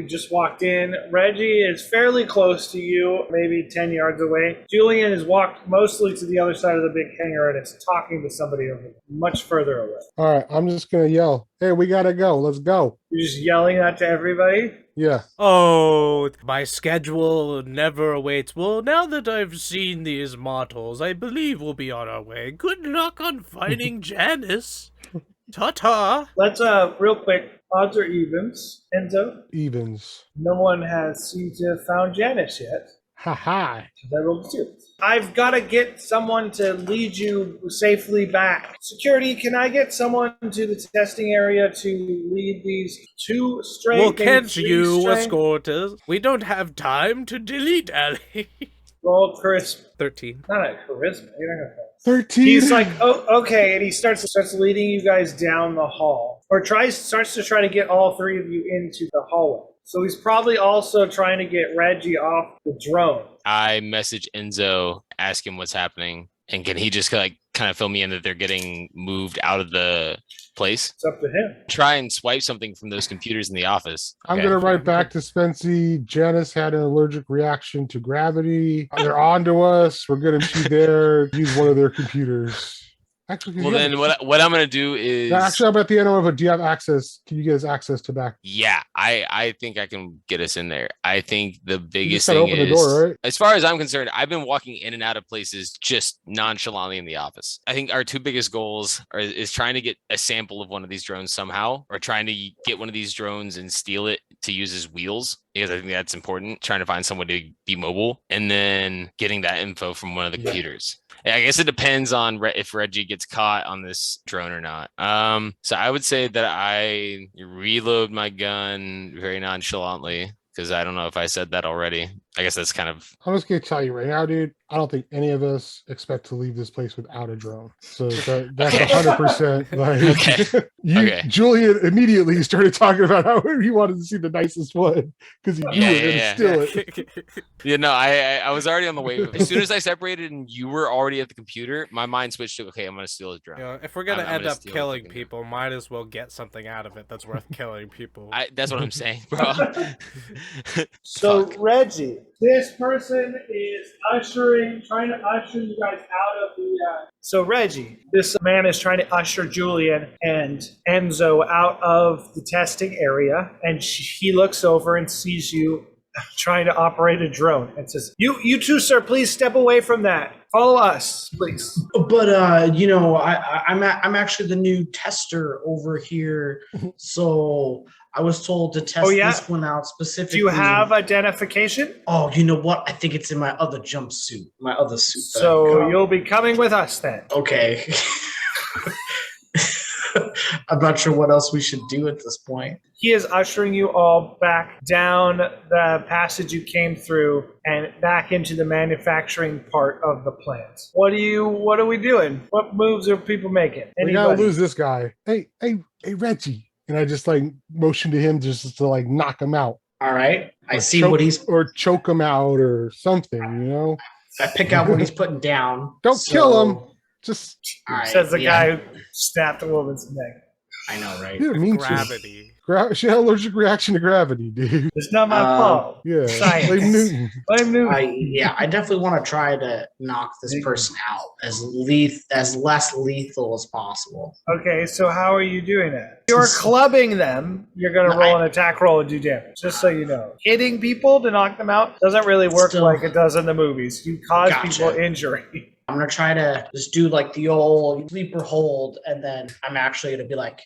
just walked in. Reggie is fairly close to you, maybe 10 yards away. Julian has walked mostly to the other side of the big hangar and is talking to somebody over much further away. All right, I'm just gonna yell, "Hey, we gotta go. Let's go." You're just yelling that to everybody? Yeah. Oh, my schedule never awaits. Well, now that I've seen these models, I believe we'll be on our way. Good luck on finding Janice. Ta-ta. Let's, real quick, odds or evens. Enzo, Evens. no one has seemed to have found Janice yet. Ha ha. I rolled a 2. I've got to get someone to lead you safely back. Security, can I get someone to the testing area to lead these 2 straight? Well, can't 3 you straight? escort us? We don't have time to delete Ali. Roll charisma. 13. Not a charisma. You're not gonna 13. He's like, oh, okay, and he starts leading you guys down the hall, or starts to try to get all 3 of you into the hallway. So he's probably also trying to get Reggie off the drone. I message Enzo, ask him what's happening, and can he just kind of fill me in that they're getting moved out of the place? It's up to him. Try and swipe something from those computers in the office. I'm Okay. gonna write back to Spency. Janice had an allergic reaction to gravity. They're on to us. We're gonna be there. Use one of their computers. Actually, Well, then what I'm gonna do is actually, I'm at the end of it. Do you have access? Can you get us access to back? yeah, I think I can get us in there. I think the You biggest just gotta thing open is, the door, right? as far as I'm concerned, I've been walking in and out of places just nonchalantly in the office. I think our 2 biggest goals is trying to get a sample of one of these drones somehow, or trying to get one of these drones and steal it to use as wheels. because I think that's important. Trying to find someone to be mobile, and then getting that info from one of the computers. I guess it depends on if Reggie gets caught on this drone or not. So I would say that I reload my gun very nonchalantly, because I don't know if I said that already. I guess that's kind of. I'm just gonna tell you right now, dude. I don't think any of us expect to leave this place without a drone. So that's 100%. Like Julian immediately started talking about how he wanted to see the nicest one because he knew it and steal it. Yeah, no, I was already on the way. As soon as I separated and you were already at the computer, my mind switched to, okay, I'm gonna steal his drone. You know, if we're gonna end up killing people, might as well get something out of it that's worth killing people. That's what I'm saying, bro. So Reggie, this person is trying to usher you guys out of the. So Reggie, this man is trying to usher Julian and Enzo out of the testing area, and he looks over and sees you trying to operate a drone and says, "You two, sir, please step away from that. Follow us, please." But you know, I'm actually the new tester over here, so I was told to test this one out specifically. Do you have identification? Oh, you know what? I think it's in my other jumpsuit, my other suit. So you'll be coming with us then. Okay. I'm not sure what else we should do at this point. He is ushering you all back down the passage you came through and back into the manufacturing part of the plant. What are we doing? What moves are people making? We gotta lose this guy. Hey, Reggie. And I just like motion to him just to like knock him out. All right. I see what he's or choke him out or something, you know. I pick out what he's putting down. Don't kill him. Just says the guy who snapped a woman's neck. I know, right? Gravity. She had an allergic reaction to gravity, dude. It's not my fault. Yeah. Blame Newton. I definitely want to try to knock this person out as less lethal as possible. Okay, so how are you doing that? You're clubbing them. You're going to roll an attack roll and do damage, just so you know. Hitting people to knock them out doesn't really work like it does in the movies. You cause people injury. I'm going to try to just do like the old sleeper hold, and then I'm actually going to be like,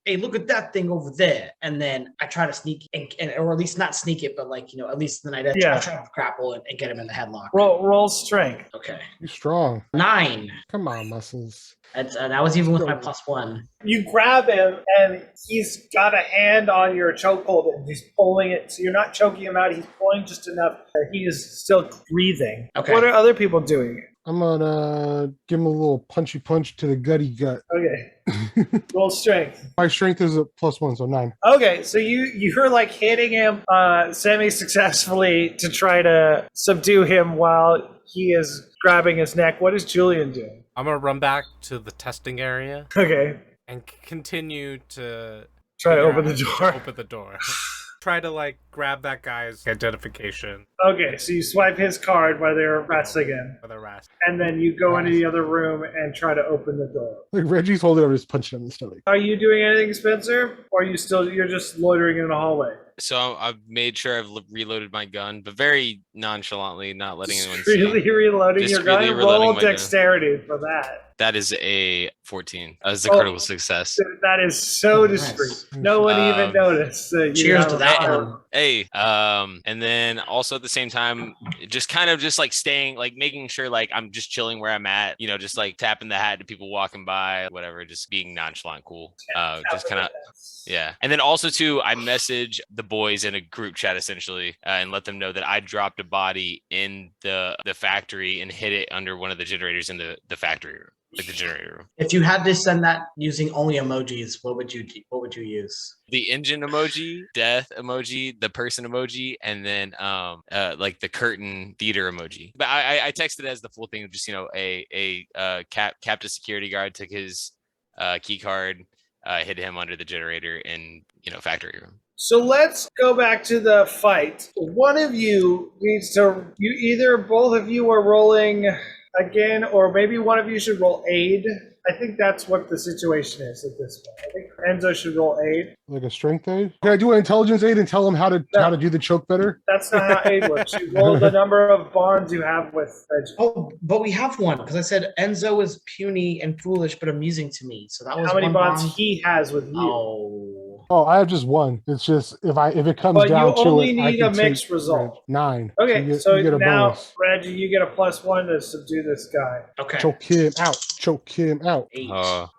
hey, look at that thing over there. And then I try to sneak, or at least not sneak it, but like, you know, at least then I try to grapple and get him in the headlock. Roll strength. Okay. You're strong. 9. Come on, muscles. That was even with my +1. You grab him, and he's got a hand on your chokehold, and he's pulling it. So you're not choking him out. He's pulling just enough that he is still breathing. Okay. What are other people doing? I'm gonna give him a little punchy punch to the gutty gut. Okay. Roll strength. My strength is a +1, so 9. Okay, so you're like hitting him semi-successfully to try to subdue him while he is grabbing his neck. What is Julian doing? I'm gonna run back to the testing area. Okay. And continue to try to open the door. Open the door. Try to like grab that guy's identification. Okay, so you swipe his card while they're wrestling him. And then you go into the other room and try to open the door. Like Reggie's holding over, just punching him in the stomach. Are you doing anything, Spencer? Or are you're just loitering in the hallway? So I've made sure I've reloaded my gun, but very nonchalantly, not letting anyone see. Really reloading your gun? Roll dexterity for that. That is a 14. That is a critical success. That is so discreet. Nice. No one even noticed. Cheers to that one. Hey, and then also at the same time, just kind of just like staying, like making sure like I'm just chilling where I'm at, you know, just like tapping the hat to people walking by, whatever, just being nonchalant, cool. Just kind of, yeah. And then also too, I message the boys in a group chat essentially, and let them know that I dropped a body in the factory and hid it under one of the generators in the factory room. Like the generator room. If you had to send that using only emojis, what would you use? The engine emoji, death emoji, the person emoji, and then like the curtain theater emoji. But I texted as the full thing of just, you know, a captive security guard took his key card, hid him under the generator in, you know, factory room. So let's go back to the fight. One of you needs to, both of you are rolling again, or maybe one of you should roll aid. I think that's what the situation is at this point. I think Enzo should roll aid. Like a strength aid? Can I do an intelligence aid and tell him how to do the choke better? That's not how aid works. You roll the number of bonds you have with Reggie. Oh, but we have one, because I said Enzo is puny and foolish but amusing to me. So that was how many one bonds bond he has with you. Oh. Oh, I have just one. It's just if it comes But you down to only it, I need a can mixed take result. Reg. 9. Okay, so you get a now, bonus. Reggie, you get a +1 to subdue this guy. Okay. Choke him out. Choke him out. 8.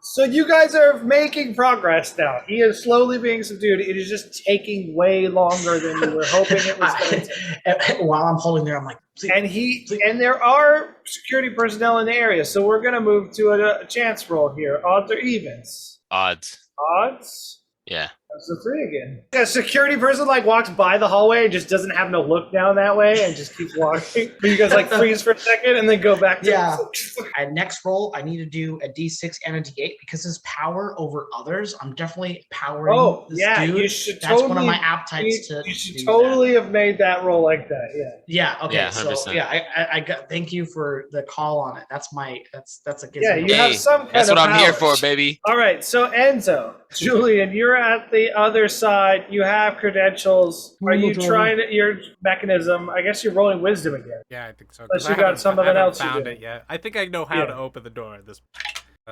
So you guys are making progress now. He is slowly being subdued. It is just taking way longer than you were hoping it was going to take. While I'm holding there, I'm like, And there are security personnel in the area, so we're going to move to a chance roll here. Odds or evens? Odds. Odds? Yeah. That's the 3 again. A security person walks by the hallway and just doesn't happen to look down that way and just keeps walking. But you guys freeze for a second and then go back to Next roll, I need to do a D6 and a D8 because his power over others. I'm definitely powering this dude. You should That's one of my appetites you should totally have made that roll like that. Yeah. Okay. Yeah, so 100%. I got. Thank you for the call on it. That's a good. Yeah, you have some kind that's of what I'm here power. for, baby. All right, so Enzo, Julian, you're at the other side. You have credentials. Are you trying your mechanism? I guess you're rolling wisdom again. Yeah, I think so. Unless 'cause you I got haven't- something I haven't else you found do. it yet. I think I know how to open the door. This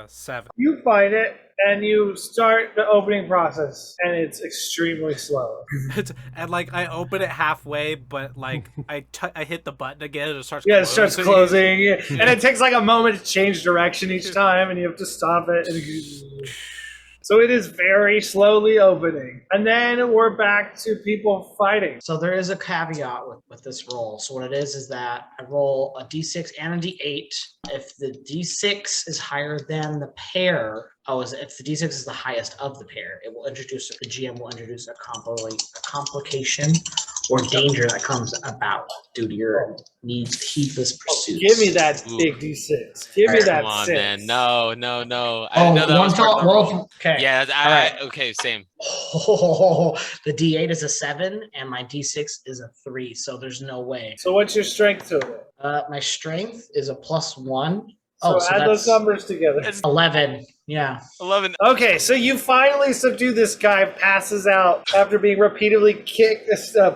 7. You find it and you start the opening process, and it's extremely slow. And I open it halfway, but I hit the button again and it starts. Yeah, it starts closing, and it takes a moment to change direction each time, and you have to stop it. So it is very slowly opening. And then we're back to people fighting. So there is a caveat with this roll. So what it is that I roll a D6 and a D8. If the D6 is higher than the pair, if the D6 is the highest of the pair, it will introduce, the GM will introduce a complication or danger that comes about due to your heedless pursuits. Give me that big D6. Give me that Come on, 6. man. No. I didn't know that was part of the roll. Okay. Yeah, okay, same. Oh, the D8 is a 7 and my D6 is a 3, so there's no way. So what's your strength to it? My strength is a +1. So add those numbers together. It's 11. Yeah. 11. Okay, so you finally subdue this guy, passes out after being repeatedly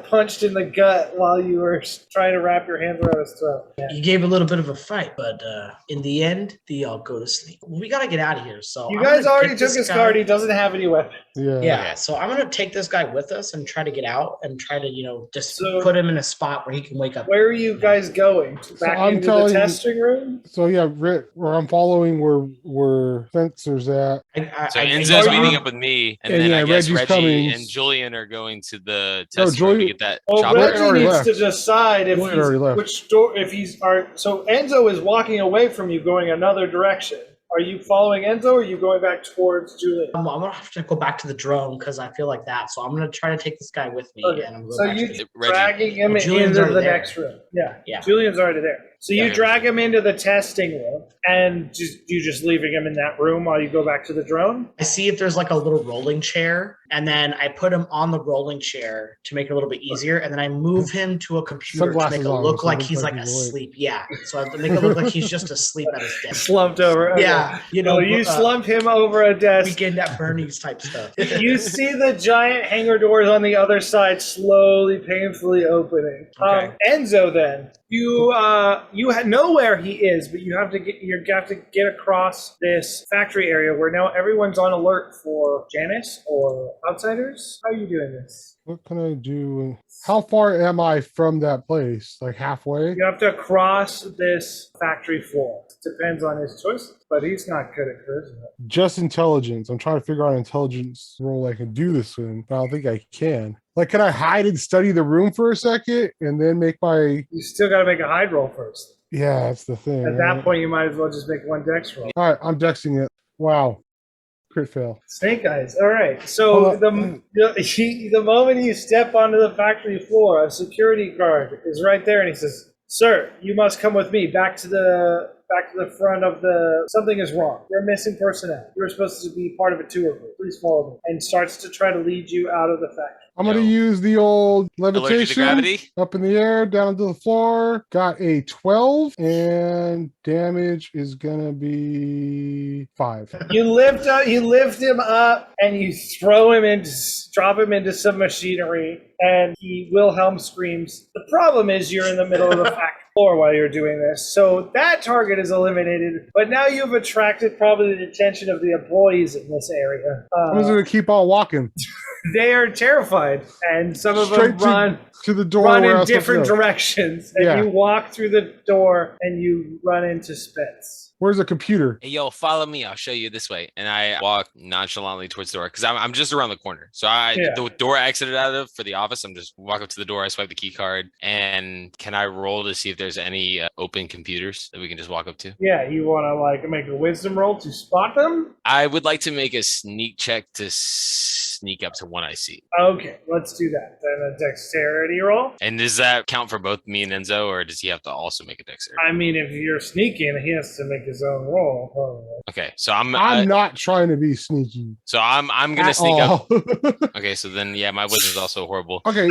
punched in the gut while you were trying to wrap your hands around his throat. Yeah. You gave a little bit of a fight, but in the end, they all go to sleep. We got to get out of here. So you guys already took his card. He doesn't have any weapons. Yeah. So I'm going to take this guy with us and try to get out and try to, just put him in a spot where he can wake up. Where are you guys going? Back into the testing room? So yeah, where I'm following where Spencer's at. So Enzo's meeting up with me, and then I guess Reggie's Reggie coming. and Julian are going to the test room to get that chopper. Reggie needs to decide if which door, so Enzo is walking away from you going another direction. Are you following Enzo, or are you going back towards Julian? I'm going to have to go back to the drone because I feel like that. So I'm going to try to take this guy with me. Okay. And I'm so you're dragging him into the next room. Yeah. Julian's already there. So you drag him into the testing room, and you just leaving him in that room while you go back to the drone? I see if there's a little rolling chair, and then I put him on the rolling chair to make it a little bit easier, and then I move him to a computer to make it look like he's asleep. Yeah, so I have to make it look like he's just asleep at his desk. Slumped over. Okay. Yeah, you slump him over a desk. Weekend at Bernie's type stuff. You see the giant hangar doors on the other side slowly, painfully opening. Okay. Enzo, then you know where he is, but you have to get across this factory area where now everyone's on alert for Janice or outsiders. How are you doing this? What can I do? How far am I from that place? Halfway? You have to cross this factory floor. Depends on his choices, but he's not good at charisma. Just intelligence. I'm trying to figure out an intelligence role I can do this in, but I don't think I can. Can I hide and study the room for a second and then make my... You still got to make a hide roll first. Yeah, that's the thing. At that point, you might as well just make one dex roll. All right, I'm dexing it. Wow. Crit fail. Snake eyes. All right. So the moment you step onto the factory floor, a security guard is right there, and he says, "Sir, you must come with me back to the front of the. Something is wrong. You're missing personnel. You're supposed to be part of a tour group. Please follow me." And starts to try to lead you out of the factory. I'm going to use the old levitation. To gravity? Up in the air, down to the floor. Got a 12, and damage is going to be 5. You lift him up, and you drop him into some machinery, and he Wilhelm screams. The problem is you're in the middle of the factory. floor while you're doing this. So that target is eliminated, but now you've attracted probably the attention of the employees in this area. I'm just gonna keep on walking They are terrified, and some of straight them run to the door run where I in was supposed to different go. directions, and Yeah. you walk through the door and you run into Spence. Where's the computer? Hey, yo, follow me. I'll show you this way. And I walk nonchalantly towards the door because I'm just around the corner. So the door I exited out of for the office, I'm just walk up to the door. I swipe the key card. And can I roll to see if there's any open computers that we can just walk up to? Yeah, you want to make a wisdom roll to spot them? I would like to make a sneak check to sneak up to one I see. Okay, let's do that. Then a dexterity roll. And does that count for both me and Enzo, or does he have to also make a dexterity? I mean, if you're sneaking, he has to make his own roll. Probably. Okay, so I'm not trying to be sneaky. So I'm gonna at sneak all. up. Okay, so then yeah, my wisdom's also horrible. Okay,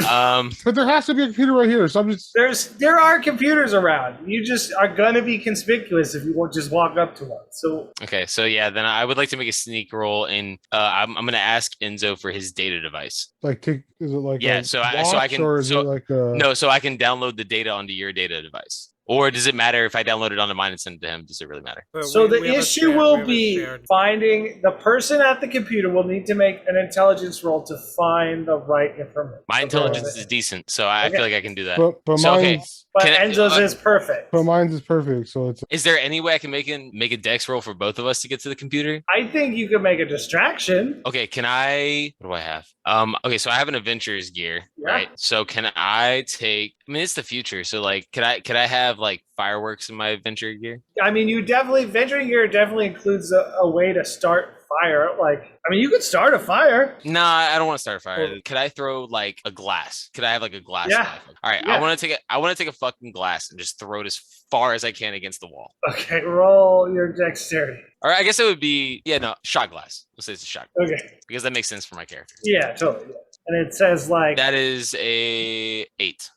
but there has to be a computer right here. So I'm just There are computers around. You just are gonna be conspicuous if you won't just walk up to one. So Okay, so yeah, then I would like to make a sneak roll, and I'm gonna ask Enzo for his data device. is it like Yeah, a so I watch, can- or is so- it like a No, so I can download the data onto your data device. Or does it matter if I download it onto mine and send it to him? Does it really matter? the issue will be finding the person at the computer will need to make an intelligence roll to find the right information. My intelligence is decent, so I feel like I can do that. but So, okay. mine's But Can I- Enzo's is perfect. but mine's is perfect. So it's Is there any way I can make a dex roll for both of us to get to the computer? I think you could make a distraction. Okay, can I? What do I have? Okay, so I have an adventurer's gear, Yeah. right? So can I take? I mean, it's the future, so like, could I have like fireworks in my adventure gear? I mean, venturing gear definitely includes a way to start fire. You could start a fire. Nah, I don't want to start a fire. Could I throw like a glass? Could I have like a glass? Yeah. Knife? All right, Yeah. I want to take a fucking glass and just throw it as far as I can against the wall. Okay, roll your dexterity. Or I guess it would be shot glass. Let's say it's a shot Okay. because that makes sense for my character. Yeah, totally. Yeah. And it says That is a 8.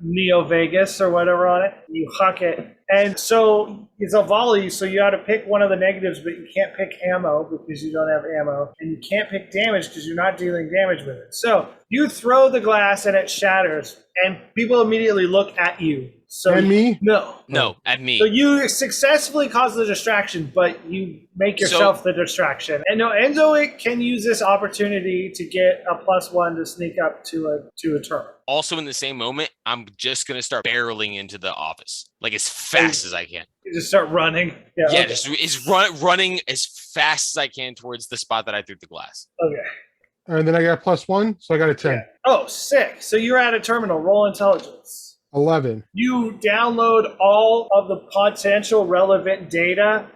Neo Vegas or whatever on it. You huck it. And so it's a volley, so you got to pick one of the negatives, but you can't pick ammo because you don't have ammo. And you can't pick damage because you're not dealing damage with it. So you throw the glass and it shatters, and people immediately look at you. So and me. No, at me. So you successfully cause the distraction, but you make yourself the distraction. And no, Enzo can use this opportunity to get a +1 to sneak up to a terminal. Also, in the same moment, I'm just gonna start barreling into the office like as fast as I can. You just start running. Yeah, okay. just running as fast as I can towards the spot that I threw the glass. Okay. And then I got +1, so I got a 10. Yeah. Oh, sick. So you're at a terminal. Roll intelligence. 11. You download all of the potential relevant data,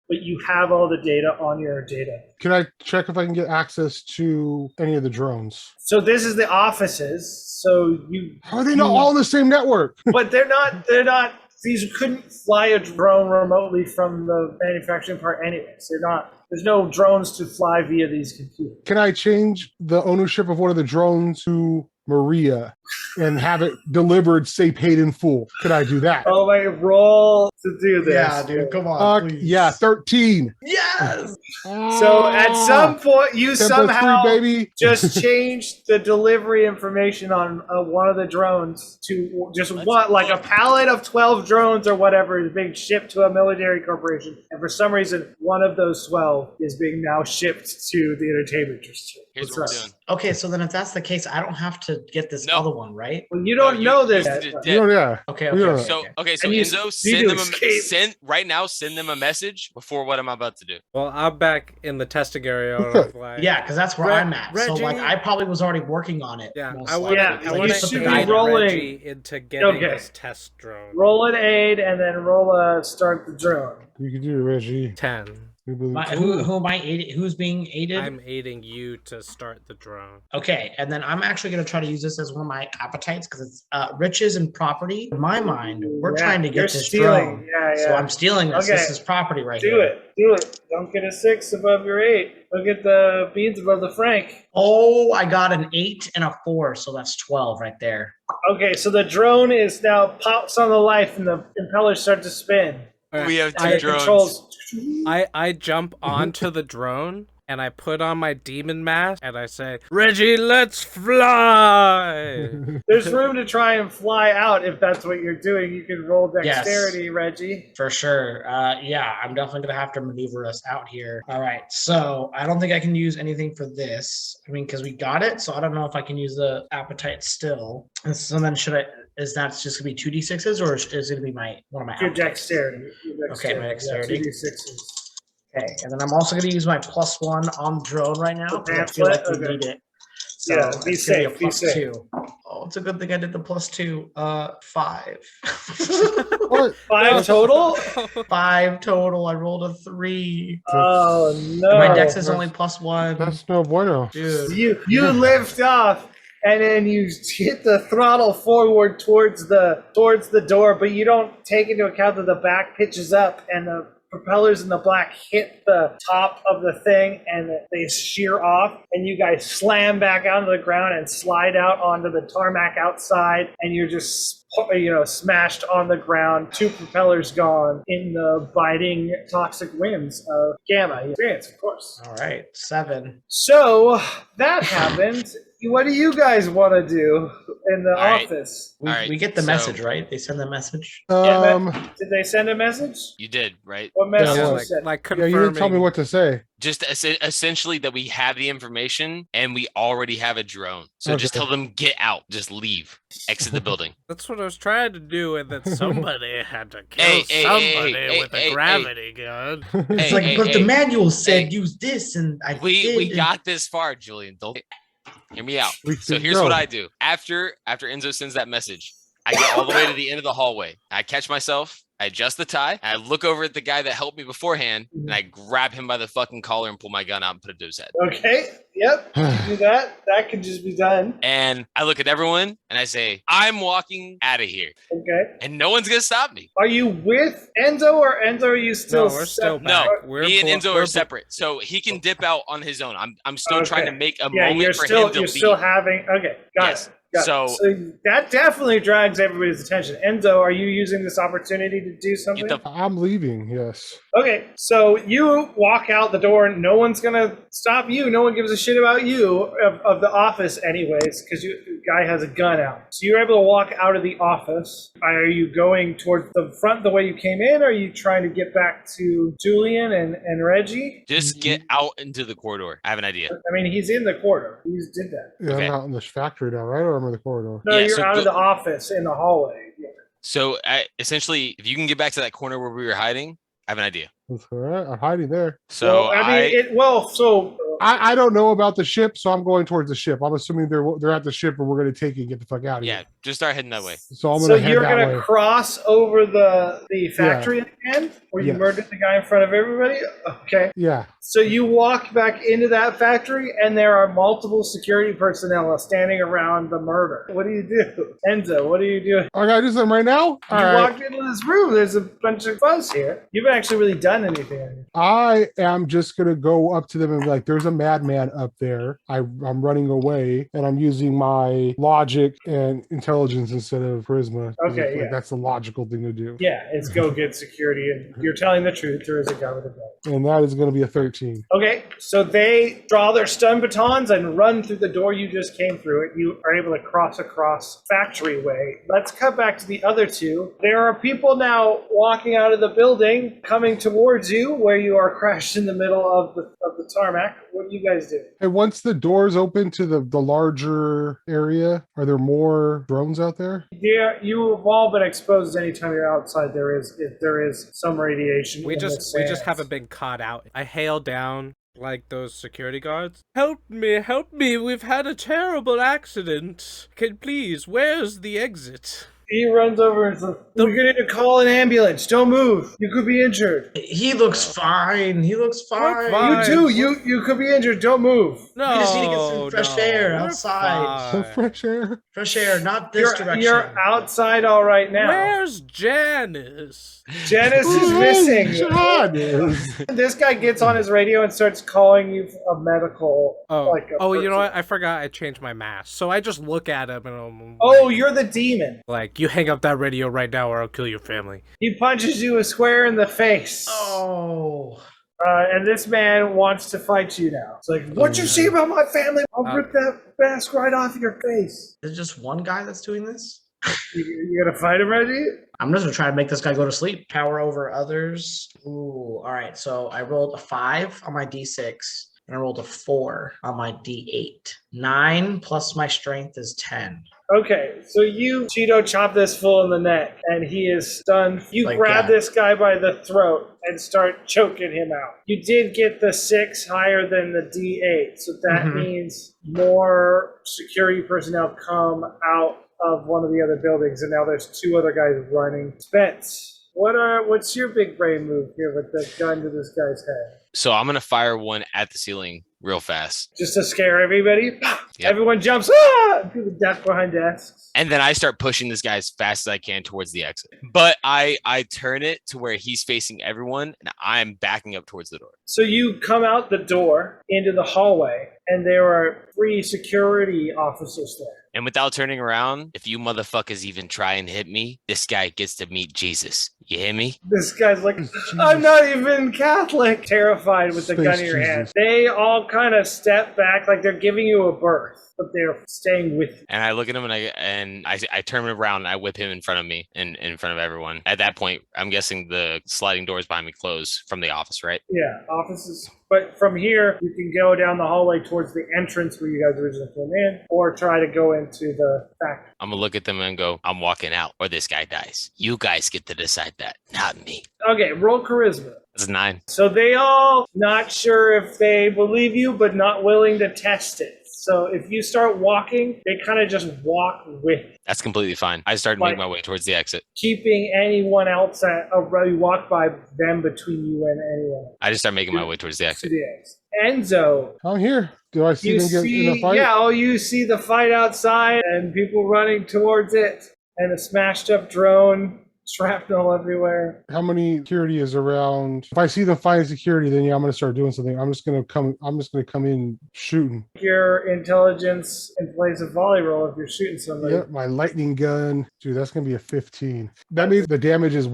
but you have all the data on your data. Can I check if I can get access to any of the drones? So this is the offices. So How are they not all in the same network? but they're not. These couldn't fly a drone remotely from the manufacturing part anyways. There's no drones to fly via these computers. Can I change the ownership of one of the drones to Maria and have it delivered, say, paid in full? Could I do that? Oh my, roll to do this. Yeah, dude, come on. Please. Yeah, 13. Yes. So at some point, you 10 + 3, somehow baby. just changed the delivery information on one of the drones to just like a pallet of 12 drones or whatever is being shipped to a military corporation. And for some reason, one of those 12 is being now shipped to the entertainment district. Here's What's what up? we're doing. Okay, so then if that's the case, I don't have to get this No. other one, right? Well, you don't you- know this. you yet, did- but- You know, yeah. Okay, Yeah. okay. okay, So okay. so And you Enzo, need to escape. send them a message before what I'm about to do. Well, I'm back in the testing area. With like, Yeah, because that's where I'm at. So like, Reggie- I probably was already working on it. Yeah, most I likely. want Yeah, to. you I want should to be guide rolling. Reggie into getting Okay. this test drone. Roll an aid and then roll a start the drone. You can do it, Reggie. 10. We believe- Who am I aiding? Who's being aided? I'm aiding you to start the drone. Okay, and then I'm actually going to try to use this as one of my appetites because it's riches and property. In my mind, we're Yeah, trying to you're get this stealing. drone. Yeah, So yeah. I'm stealing this. Okay. This is property right Do here. it. Do it. Don't get a 6 above your 8. Look at the beans above the frank. Oh, I got an 8 and a 4, so that's 12 right there. Okay, so the drone is now pops on the life and the impellers start to spin. We have And two it drones. controls. I jump onto the drone and I put on my demon mask and I say, Reggie, let's fly. There's room to try and fly out if that's what you're doing. You can roll dexterity, Yes. Reggie. For sure. Yeah, I'm definitely gonna have to maneuver us out here. All right. So I don't think I can use anything for this. I mean, because we got it, so I don't know if I can use the appetite still. And so then should I? Is that just gonna be 2d6s, or is it gonna be one of my Your appetites? dexterity. Okay, my dexterity. Yeah, 2d6s. Okay, and then I'm also gonna use my +1 on the drone right now because I feel Pamphlet? like we Okay. need it. So Yeah, be it's gonna safe, be safe. +2. Oh, it's a good thing I did the +2. 5. What? 5 total? 5 total. I rolled a 3. Oh no! My dex is only +1. That's no bueno. Dude. You lift off, and then you hit the throttle forward towards the door, but you don't take into account that the back pitches up and the propellers in the black hit the top of the thing and they shear off, and you guys slam back onto the ground and slide out onto the tarmac outside, and you're just smashed on the ground, 2 propellers gone in the biting toxic winds of gamma experience, of course. All right, 7. So that happened. What do you guys want to do in the office? We get the message, right? They send the message. Did they send a message? You did, right? What message Yeah, was sent? Like Yeah, confirming. you didn't tell me what to say. Just essentially that we have the information and we already have a drone. So just Okay. tell them get out, just leave, exit the building. That's what I was trying to do, and then somebody had to kill Hey, somebody with hey, a gravity gun. It's Hey, like, hey, but the hey, manual said hey. use this, and I We did. got this far, Julian. Don't hear me out. We So should here's go. what I do. After Enzo sends that message, I get all the way to the end of the hallway. I catch myself. I adjust the tie. I look over at the guy that helped me beforehand, and I grab him by the fucking collar and pull my gun out and put it to his head. Okay. Yep. You can do that. That can just be done. And I look at everyone and I say, I'm walking out of here, Okay. and no one's gonna stop me. Are you with Enzo, or Enzo? Are you still? No, we're still separate? back. No, We're me and blo- Enzo we're are blo- separate, so he can dip out on his own. I'm still trying to Okay. make a Yeah, moment you're for still him to you're leave. still having. Okay, got Yes. it. Got it. So- So that definitely drags everybody's attention. Enzo, are you using this opportunity to do something? Get the I'm leaving, yes. Okay, so you walk out the door, and no one's gonna stop you. No one gives a shit about you of the office, anyways, because the guy has a gun out. So you're able to walk out of the office. Are you going towards the front the way you came in, or are you trying to get back to Julian and Reggie? just get out into the corridor. I have an idea. I mean, he's in the corridor. He just did that. Yeah, Okay. I'm out in the factory now, right? Or I'm in the corridor. No, Yeah, you're so out of go- the office in the hallway. Yeah. So essentially, if you can get back to that corner where we were hiding, I have an idea. That's all right. I'm hiding there. So Well, I mean, so I don't know about the ship, so I'm going towards the ship. I'm assuming they're at the ship, and we're going to take it and get the fuck out of yeah, here. just start heading that way. So I'm so going to head you're that gonna way. cross over the factory at the end where you Yes. murdered the guy in front of everybody. Okay. Yeah. So you walk back into that factory, and there are multiple security personnel standing around the murder. What do you do, Enzo? What are you doing? I got to do something right now. All You right. walked into this room. There's a bunch of fuzz here. You haven't actually really done anything. I am just going to go up to them and be like, there's a madman up there. I'm running away, and I'm using my logic and intelligence instead of charisma. Okay, yeah. That's the logical thing to do. Yeah, it's go get security, and you're telling the truth. There is a guy with a gun. And that is going to be a 13. Okay, so they draw their stun batons and run through the door you just came through. It. You are able to cross across factory way. Let's cut back to the other two. There are people now walking out of the building, coming towards you, where you are crashed in the middle of the tarmac. What do you guys do? And once the doors open to the larger area, are there more drones out there? Yeah, you have all been exposed anytime you're outside. There is some radiation. We in the just sands. haven't been caught out. I hail down like those security guards. Help me, we've had a terrible accident. Where's the exit? He runs over and says, "We're going to call an ambulance. Don't move. You could be injured. He looks fine. He looks fine. fine. You too. You could be injured. Don't move." No, We just need to get some fresh air we're outside. Some fine. fresh air. Fresh air, not this direction. You're outside all right now. Where's Janice? Janice is missing. John is. This guy gets on his radio and starts calling you a medical. Oh, a you know person. what? I forgot I changed my mask. So I just look at him and I'm Oh, you're the demon. like, you hang up that radio right now or I'll kill your family. He punches you a square in the face. Oh. And this man wants to fight you now. It's like, what you say about my family? I'll rip that mask right off your face. There's just one guy that's doing this? You gonna fight him, Reggie? I'm just gonna try to make this guy go to sleep. Power over others. Ooh, all right. So I rolled a 5 on my D6, and I rolled a 4 on my D8. 9 plus my strength is 10. Okay, so you Cheeto chop this fool in the neck, and he is stunned. You Like grab that. this guy by the throat and start choking him out. You did get the 6 higher than the D8, so that means more security personnel come out of one of the other buildings, and now there's 2 other guys running. Spence, what's your big brain move here with the gun to this guy's head? So I'm gonna fire one at the ceiling real fast. Just to scare everybody? Yep. Everyone jumps, do the death behind desks. And then I start pushing this guy as fast as I can towards the exit. But I turn it to where he's facing everyone and I'm backing up towards the door. So you come out the door into the hallway, and there are 3 security officers there. And without turning around, if you motherfuckers even try and hit me, this guy gets to meet Jesus. You hear me? This guy's like, I'm not even Catholic. Terrified with the gun in your hand. They all kind of step back like they're giving you a birth, but they're staying with you. And I look at him and I turn around and I whip him in front of me, in front of everyone. At that point, I'm guessing the sliding doors behind me close from the office, right? Yeah, offices. But from here, you can go down the hallway towards the entrance where you guys originally came in, or try to go into the factory. I'm gonna look at them and go, I'm walking out, or this guy dies. You guys get to decide that, not me. Okay, roll charisma. That's a 9. So they all not sure if they believe you, but not willing to test it. So if you start walking, they kind of just walk with you, That's completely fine. I started making my way towards the exit. keeping anyone else you walk by them between you and anyone. I just start making my way towards the To exit. the exit. Enzo, I'm here. Do I see you them get in a see, fight? you see the fight outside and people running towards it, and a smashed up drone, shrapnel everywhere. How many security is around? If I see them fighting security, then yeah, I'm gonna start doing something. I'm just gonna come in shooting. Your intelligence and plays a volley roll if you're shooting somebody. Yep, my lightning gun. Dude, that's gonna be a 15. That means the damage is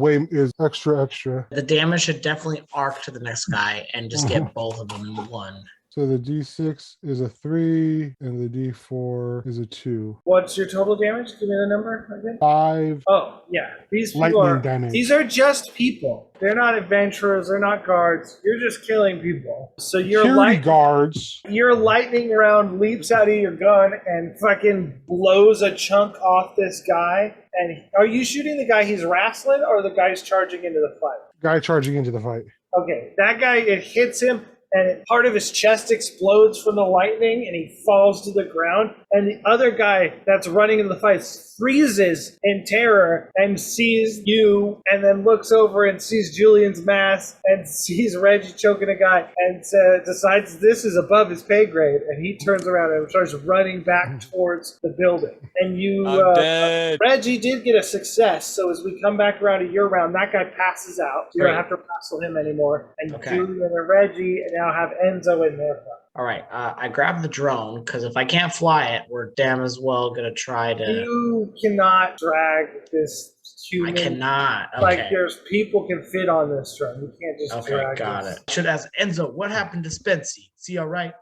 extra. The damage should definitely arc to the next guy and just get both of them in one. So the D6 is a 3 and the D4 is a 2. What's your total damage? Give me the number again. 5 Oh, yeah. These people lightning damage. These are just people. They're not adventurers. They're not guards. You're just killing people. So security guards. your lightning round leaps out of your gun and fucking blows a chunk off this guy. And are you shooting the guy he's wrestling or the guy's charging into the fight? Guy charging into the fight. Okay, that guy, it hits him, and part of his chest explodes from the lightning, and he falls to the ground. And the other guy that's running in the fight freezes in terror and sees you, and then looks over and sees Julian's mask and sees Reggie choking a guy, and decides this is above his pay grade, and he turns around and starts running back towards the building. And you, I'm dead. Reggie did get a success, so as we come back around to your round, that guy passes out. You don't have to wrestle him anymore. And Okay. Julian and Reggie now have Enzo in their front. All right, I grabbed the drone because if I can't fly it, we're damn as well gonna try to. You cannot drag this human. I cannot. Okay. Like there's people can fit on this drone. You can't just Okay, drag got this. it. I should ask Enzo, what happened to Spency? Is he all right?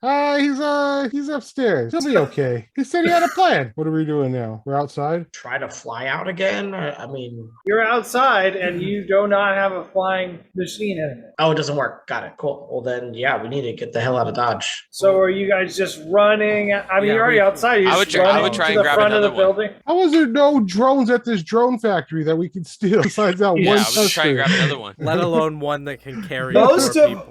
He's upstairs. He'll be okay. He said he had a plan. What are we doing now? We're outside. Try to fly out again? I mean, You're outside and you do not have a flying machine anymore. oh, it doesn't work. Got it. Cool. Well, then, yeah, we need to get the hell out of Dodge. So are you guys just running? I mean, Yeah, you're already outside. You're I just would try- I running would try to and the grab front of the another one. building. How was there no drones at this drone factory that we could steal besides that Yeah, one I was just trying to tester? grab another one. Let alone one that can carry Most more of people.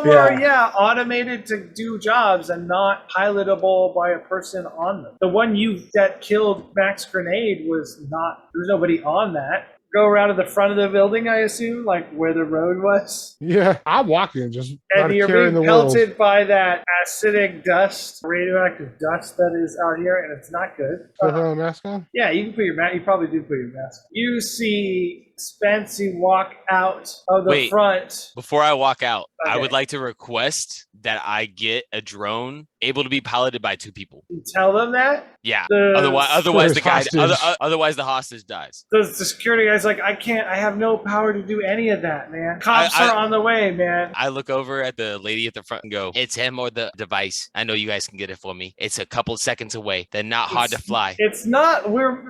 them are Yeah. automated to do jobs and not pilotable by a person on them. The one that killed Max Grenade was not. There was nobody on that. Go around to the front of the building, I assume, like where the road was. Yeah, I'm walking, just not And you're carrying being the wheels. pelted by that acidic dust, radioactive dust that is out here, and it's not good. So, mask on? Yeah, you can put your mask. You probably do put your mask. You see Spence, you walk out of the Wait. front. Before I walk out, I Okay. would like to request that I get a drone able to be piloted by 2 people. You tell them that? Yeah. The- Otherwise the guy. hostage. Otherwise the hostage dies. The security guy's like, I have no power to do any of that, man. Cops are on the way, man. I look over at the lady at the front and go, "It's him or the device. I know you guys can get it for me. It's a couple seconds away. They're not hard to fly." It's not. We're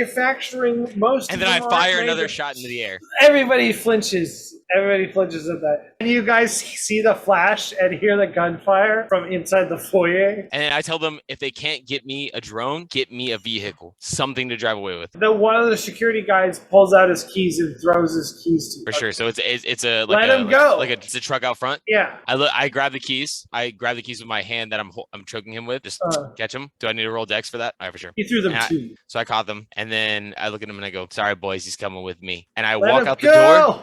manufacturing most And of then I them fire aren't another made- shot into the air. Everybody flinches. Everybody flinches at that. And you guys see the flash and hear the gunfire from inside the foyer. And then I tell them, if they can't get me a drone, get me a vehicle, something to drive away with. Then one of the security guys pulls out his keys and throws his keys to you. For sure. So it's a Let him go. it's a truck out front. Yeah. I grab the keys. I grab the keys with my hand that I'm choking him with. Just catch him. Do I need to roll dex for that? All right, for sure. He threw them And to you. So I caught them, and then I look at him and I go, "Sorry, boys, he's coming with me." And I Let walk him out the go.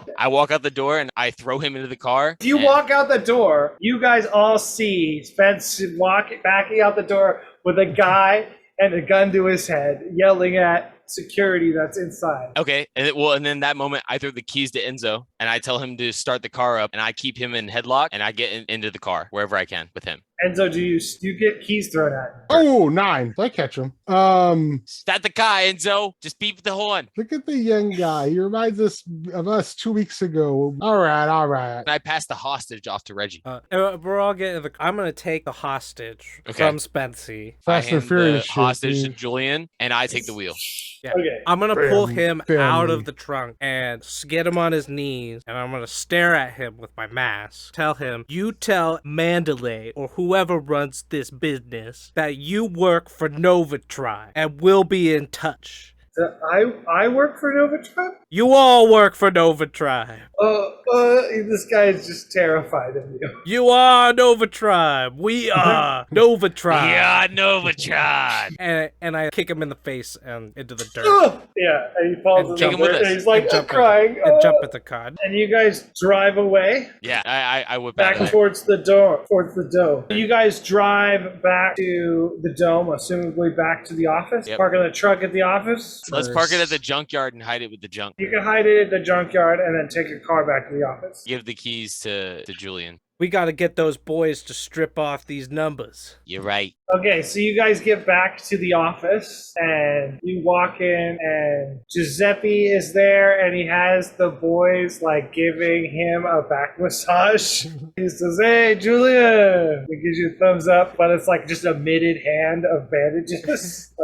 door. I walk out the door and I throw him into the car. You and- walk out the door, you guys all see Spence backing out the door with a guy and a gun to his head, yelling at security that's inside. Okay, and then that moment I throw the keys to Enzo and I tell him to start the car up, and I keep him in headlock and I get into the car wherever I can with him. Enzo, do you get keys thrown at you? Oh, 9. I catch him. Start the car, Enzo. Just beep the horn. Look at the young guy. He reminds us of us 2 weeks ago. All right. And I pass the hostage off to Reggie. We're all getting the. I'm gonna take the hostage from Spency. Fast I and hand Furious the shit, hostage to dude. Julian, and I take the wheel. Yeah. Okay. I'm gonna pull him out Family. of the trunk and get him on his knees, and I'm gonna stare at him with my mask. Tell him, you tell Mandalay or whoever runs this business that you work for Nova Tribe, and we'll be in touch. I work for Nova Tribe? You all work for Nova Tribe. This guy is just terrified of you. You are Nova Tribe. We are Nova Tribe. Yeah, Nova Tribe. And I kick him in the face and into the dirt. Yeah, and he falls And in take the him with dirt, us. and he's like, and I'm jump crying. and jump at the car. And you guys drive away Yeah, I whip back out of there. towards the dome. You guys drive back to the dome, assumably back to the office. Yep. Parking the truck at the office. Let's park it at the junkyard and hide it with the junk. You can hide it at the junkyard and then take your car back to the office. Give the keys to Julian. We got to get those boys to strip off these numbers. You're right. Okay, so you guys get back to the office and you walk in and Giuseppe is there and he has the boys like giving him a back massage. He says, "Hey, Julia." He gives you a thumbs up, but it's like just a mitted hand of bandages.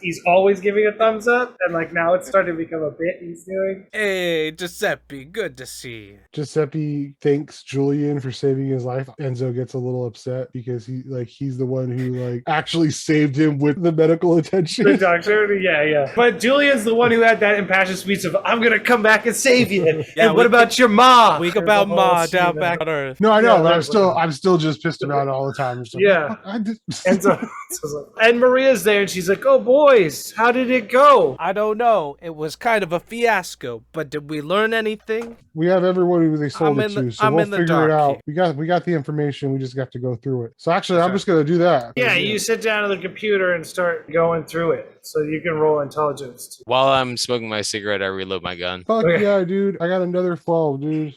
He's always giving a thumbs up, and like now it's starting to become a bit he's doing. Hey, Giuseppe, good to see you. Giuseppe thanks Julian for saving his life. Enzo gets a little upset because he's the one who actually saved him with the medical attention. The doctor, yeah. But Julian's the one who had that impassioned speech of, "I'm gonna come back and save you." Yeah, and what about your ma? Week There's about a whole Ma scene down of- back on Earth. No, I know, Yeah, but I'm still just pissed about it all the time. Just like, Yeah. I did- And Maria's there, and she's like, "Oh, boys, how did it go?" I don't know. It was kind of a fiasco, but did we learn anything? we have everyone who they sold I'm it in the- to, so I'm we'll in the figure it dark out. We got the information. We just got to go through it. So actually, I'm just gonna do that. Yeah, you sit down at the computer and start going through it, so you can roll intelligence. Too. While I'm smoking my cigarette, I reload my gun. Fuck Okay. yeah, dude! I got another 12, dude.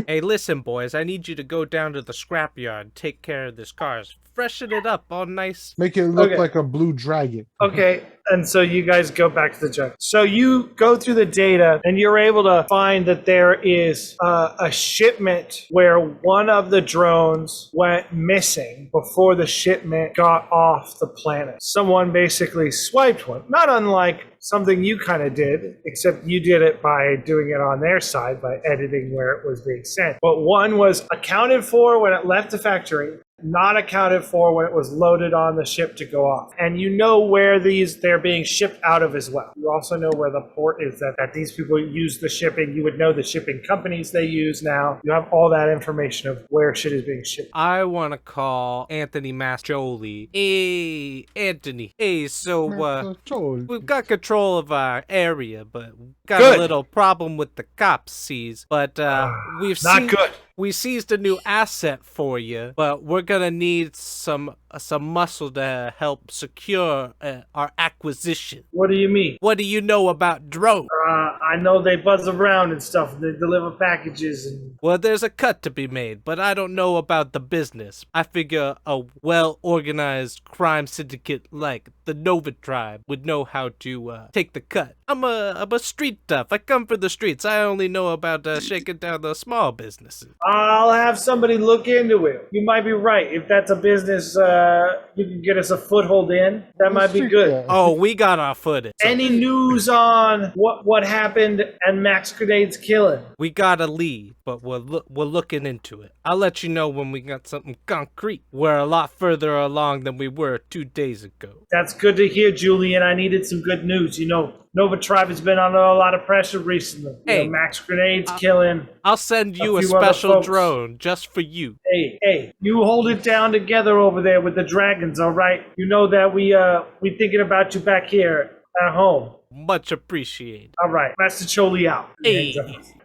Hey, listen, boys. I need you to go down to the scrapyard, take care of this car, freshen it up all nice. Make it look Okay. like a blue dragon. Okay, and so you guys go back to the junk. So you go through the data, and you're able to find that there is a shipment where one of the drones went missing before the shipment got off the planet. Someone basically swiped one, not unlike something you kind of did, except you did it by doing it on their side by editing where it was being sent. But one was accounted for when it left the factory, not accounted for when it was loaded on the ship to go off. And you know where they're being shipped out of as well. You also know where the port is that these people use the shipping. You would know the shipping companies they use now. You have all that information of where shit is being shipped. I want to call Anthony Mastroianni. Hey, Anthony. Hey, so, we've got control of our area, but we've got Good. a little problem with the cops, sees. But we've Not seen good. We seized a new asset for you, but we're gonna need some muscle to help secure our acquisition. What do you mean? What do you know about drones? I know they buzz around and stuff. And they deliver packages and. Well, there's a cut to be made, but I don't know about the business. I figure a well-organized crime syndicate like the Nova Tribe would know how to take the cut. I'm a street tough. I come from the streets. I only know about shaking down the small businesses. I'll have somebody look into it. You might be right. If that's a business you can get us a foothold in, that might be good. Yeah. Oh, we got our footage. Any news on what happened and Max Grenade's killing? We got a lead, but we're looking into it. I'll let you know when we got something concrete. We're a lot further along than we were 2 days ago. That's good to hear, Julian. I needed some good news. You know, Nova Tribe has been under a lot of pressure recently. Hey, Max Grenade's killing. I'll send you a few other special folks. drone just for you. Hey, you hold it down together over there with the dragons, all right? You know that we thinking about you back here at home. Much appreciated. All right, Master Choli out. Hey.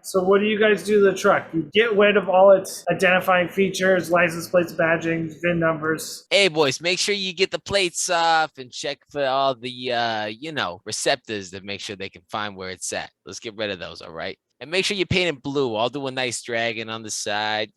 So what do you guys do to the truck? You get rid of all its identifying features, license plates, badging, VIN numbers. Hey, boys, make sure you get the plates off and check for all the, receptors to make sure they can find where it's at. Let's get rid of those, all right? And make sure you paint it blue. I'll do a nice dragon on the side.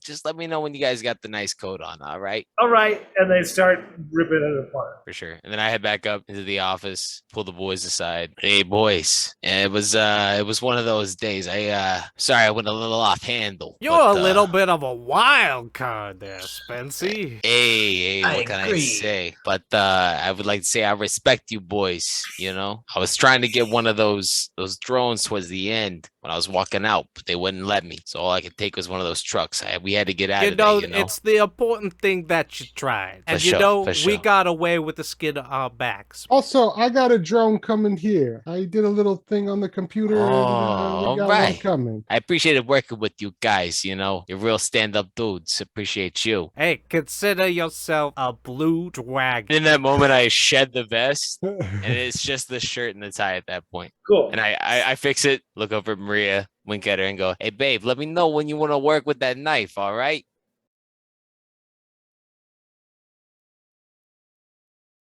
Just let me know when you guys got the nice coat on, all right? All right, and they start ripping it apart. For sure. And then I head back up into the office, pull the boys aside. Hey, boys. It was one of those days. Sorry I went a little off handle. You're a little bit of a wild card there, Spency. Hey, what can I say? But I would like to say I respect you boys, I was trying to get one of those drones towards the end when I was walking out, but they wouldn't let me. So all I could take was one of those trucks. We had to get out of there, It's the important thing that you tried. And for we got away with the skin on our backs. Also, I got a drone coming here. I did a little thing on the computer. We got one coming. I appreciated working with you guys, You're real stand-up dudes. Appreciate you. Hey, consider yourself a blue dragon. In that moment, I shed the vest, and it's just the shirt and the tie at that point. Cool. And I fix it, look over at Maria, wink at her, and go, hey, babe, let me know when you want to work with that knife, all right?